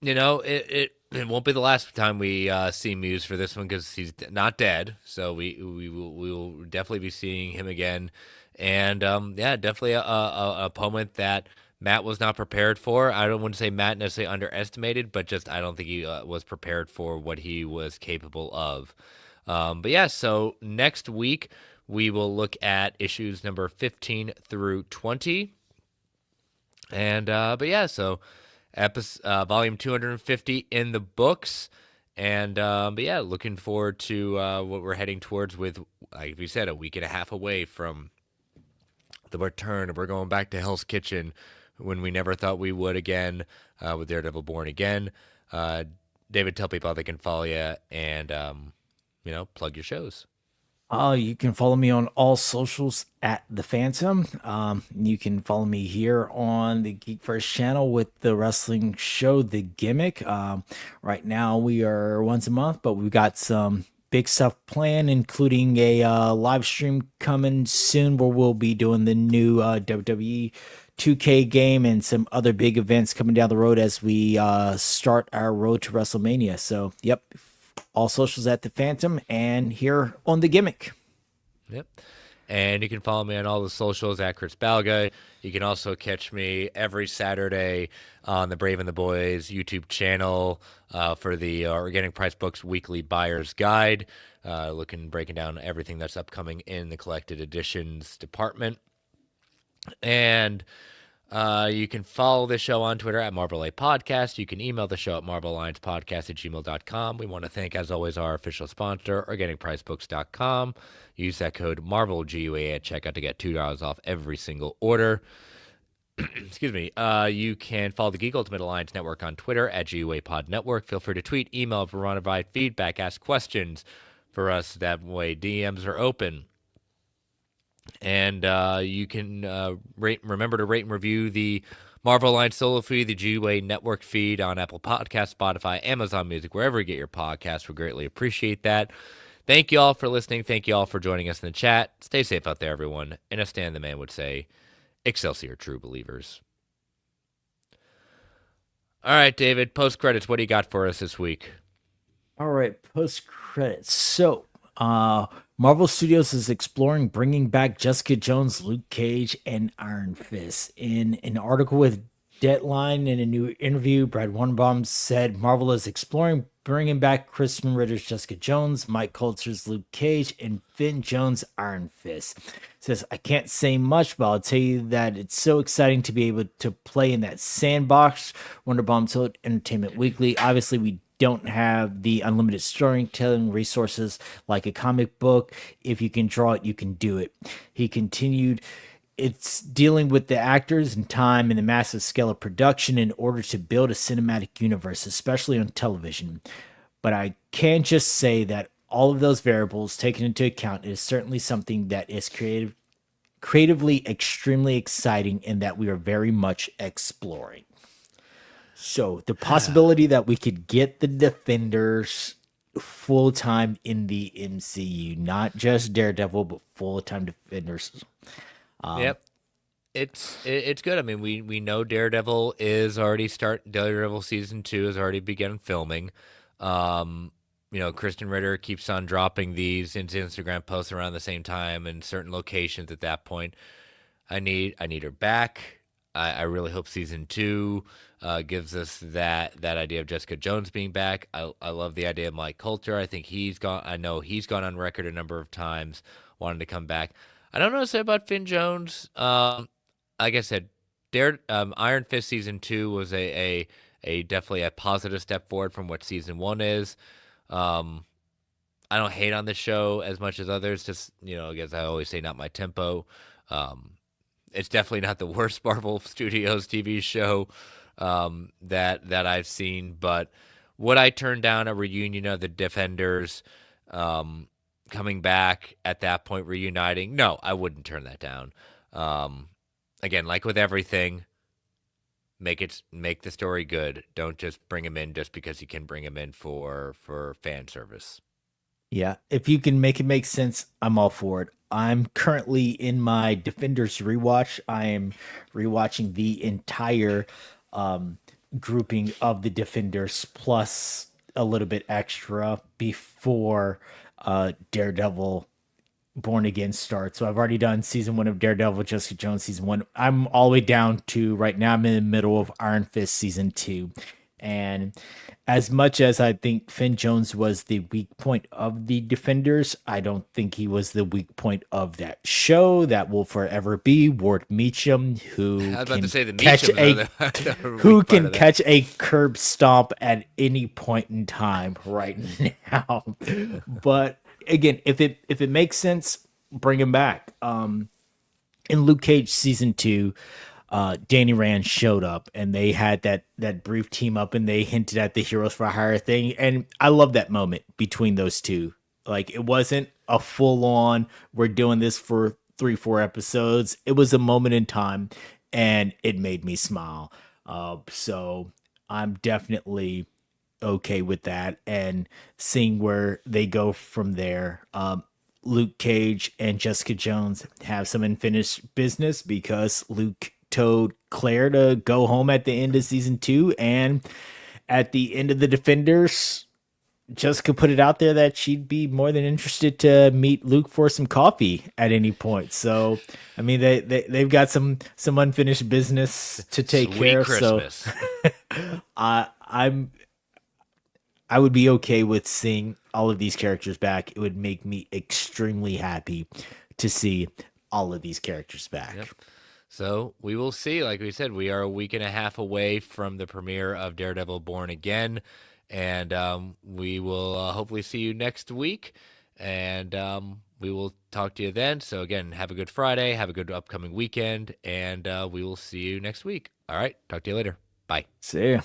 it won't be the last time we see Muse for this one because he's not dead. So we will definitely be seeing him again, and yeah, definitely a opponent that Matt was not prepared for. I don't want to say Matt necessarily underestimated, but just I don't think he was prepared for what he was capable of. But yeah, so next week we will look at issues number 15 through 20. And but yeah, so volume 250 in the books. And but yeah, looking forward to what we're heading towards with, like we said, a week and a half away from the return. We're going back to Hell's Kitchen when we never thought we would again with Daredevil Born Again. Uh, David, tell people how they can follow you and plug your shows. You can follow me on all socials at the Phantom. You can follow me here on the Geek First channel with the wrestling show, The Gimmick. Right now we are once a month, but we've got some big stuff planned, including a live stream coming soon where we'll be doing the new WWE 2K game and some other big events coming down the road as we start our road to WrestleMania. So, yep, all socials at the Phantom and here on the Gimmick. Yep. And you can follow me on all the socials at Chris Balga. You can also catch me every Saturday on the Brave and the Boys YouTube channel for the Organic Price Books Weekly Buyer's Guide, breaking down everything that's upcoming in the collected editions department. And you can follow the show on Twitter at Marvel A Podcast. You can email the show at marvelalliancepodcast@gmail.com. We want to thank, as always, our official sponsor, organicpricebooks.com. Use that code MarvelGUA at checkout to get $2 off every single order. Excuse me. You can follow the Geek Ultimate Alliance Network on Twitter at GUA Pod Network. Feel free to tweet, email, provide feedback, ask questions for us. That way, DMs are open. And you can remember to rate and review the Marvel Alliance solo feed, the GUA network feed on Apple Podcasts, Spotify, Amazon Music, wherever you get your podcasts. We greatly appreciate that. Thank you all for listening. Thank you all for joining us in the chat. Stay safe out there, everyone. And as Stan the Man would say, Excelsior, true believers. All right, David, post credits. What do you got for us this week? All right, post credits. So, Marvel Studios is exploring bringing back Jessica Jones, Luke Cage, and Iron Fist. In an article with Deadline in a new interview, Brad Weinbaum said Marvel is exploring bringing back Kristen Ritter's Jessica Jones, Mike Coulter's Luke Cage, and Finn Jones' Iron Fist. Says, I can't say much, but I'll tell you that it's so exciting to be able to play in that sandbox. Wonderbaum told Entertainment Weekly. Obviously, we don't have the unlimited storytelling resources like a comic book. If you can draw it, you can do it. He continued, it's dealing with the actors and time and the massive scale of production in order to build a cinematic universe, especially on television. But I can just say that all of those variables taken into account is certainly something that is creatively extremely exciting and that we are very much exploring. So the possibility that we could get the Defenders full time in the MCU, not just Daredevil, but full time Defenders. Yep. It's good. I mean, we know Daredevil is already Daredevil season 2 has already begun filming. Kristen Ritter keeps on dropping these into Instagram posts around the same time in certain locations at that point. I need her back. I really hope season 2 gives us that idea of Jessica Jones being back. I love the idea of Mike Coulter. I think I know he's gone on record a number of times wanting to come back. I don't know what to say about Finn Jones. Like I said, Iron Fist season 2 was a definitely a positive step forward from what season 1 is. I don't hate on the show as much as others. Just I guess I always say not my tempo. It's definitely not the worst Marvel Studios TV show that I've seen. But would I turn down a reunion of the Defenders coming back at that point, reuniting? No, I wouldn't turn that down. Again, like with everything, make the story good. Don't just bring him in just because you can bring him in for fan service. Yeah, if you can make it make sense, I'm all for it. I'm currently in my Defenders rewatch. I am rewatching the entire grouping of the Defenders plus a little bit extra before Daredevil Born Again starts. So I've already done season 1 of Daredevil, Jessica Jones season 1. I'm all the way down to right now. I'm in the middle of Iron Fist season 2, and as much as I think Finn Jones was the weak point of the Defenders, I don't think he was the weak point of that show. That will forever be Ward Meacham, who I was about can to say the catch Meacham catch a curb stomp at any point in time right now. But again, if it makes sense, bring him back. In Luke Cage season 2, Danny Rand showed up and they had that brief team up and they hinted at the Heroes for Hire thing. And I love that moment between those two. Like, it wasn't a full on, we're doing this for 3-4 episodes. It was a moment in time and it made me smile. So I'm definitely okay with that and seeing where they go from there. Luke Cage and Jessica Jones have some unfinished business because Luke told Claire to go home at the end of season 2, and at the end of the Defenders, Jessica put it out there that she'd be more than interested to meet Luke for some coffee at any point. So, I mean, they've got some unfinished business to take Sweet care of. Christmas. So, I would be okay with seeing all of these characters back. It would make me extremely happy to see all of these characters back. Yep. So we will see. Like we said, we are a week and a half away from the premiere of Daredevil Born Again. And we will hopefully see you next week. And we will talk to you then. So again, have a good Friday. Have a good upcoming weekend. And we will see you next week. All right. Talk to you later. Bye. See ya.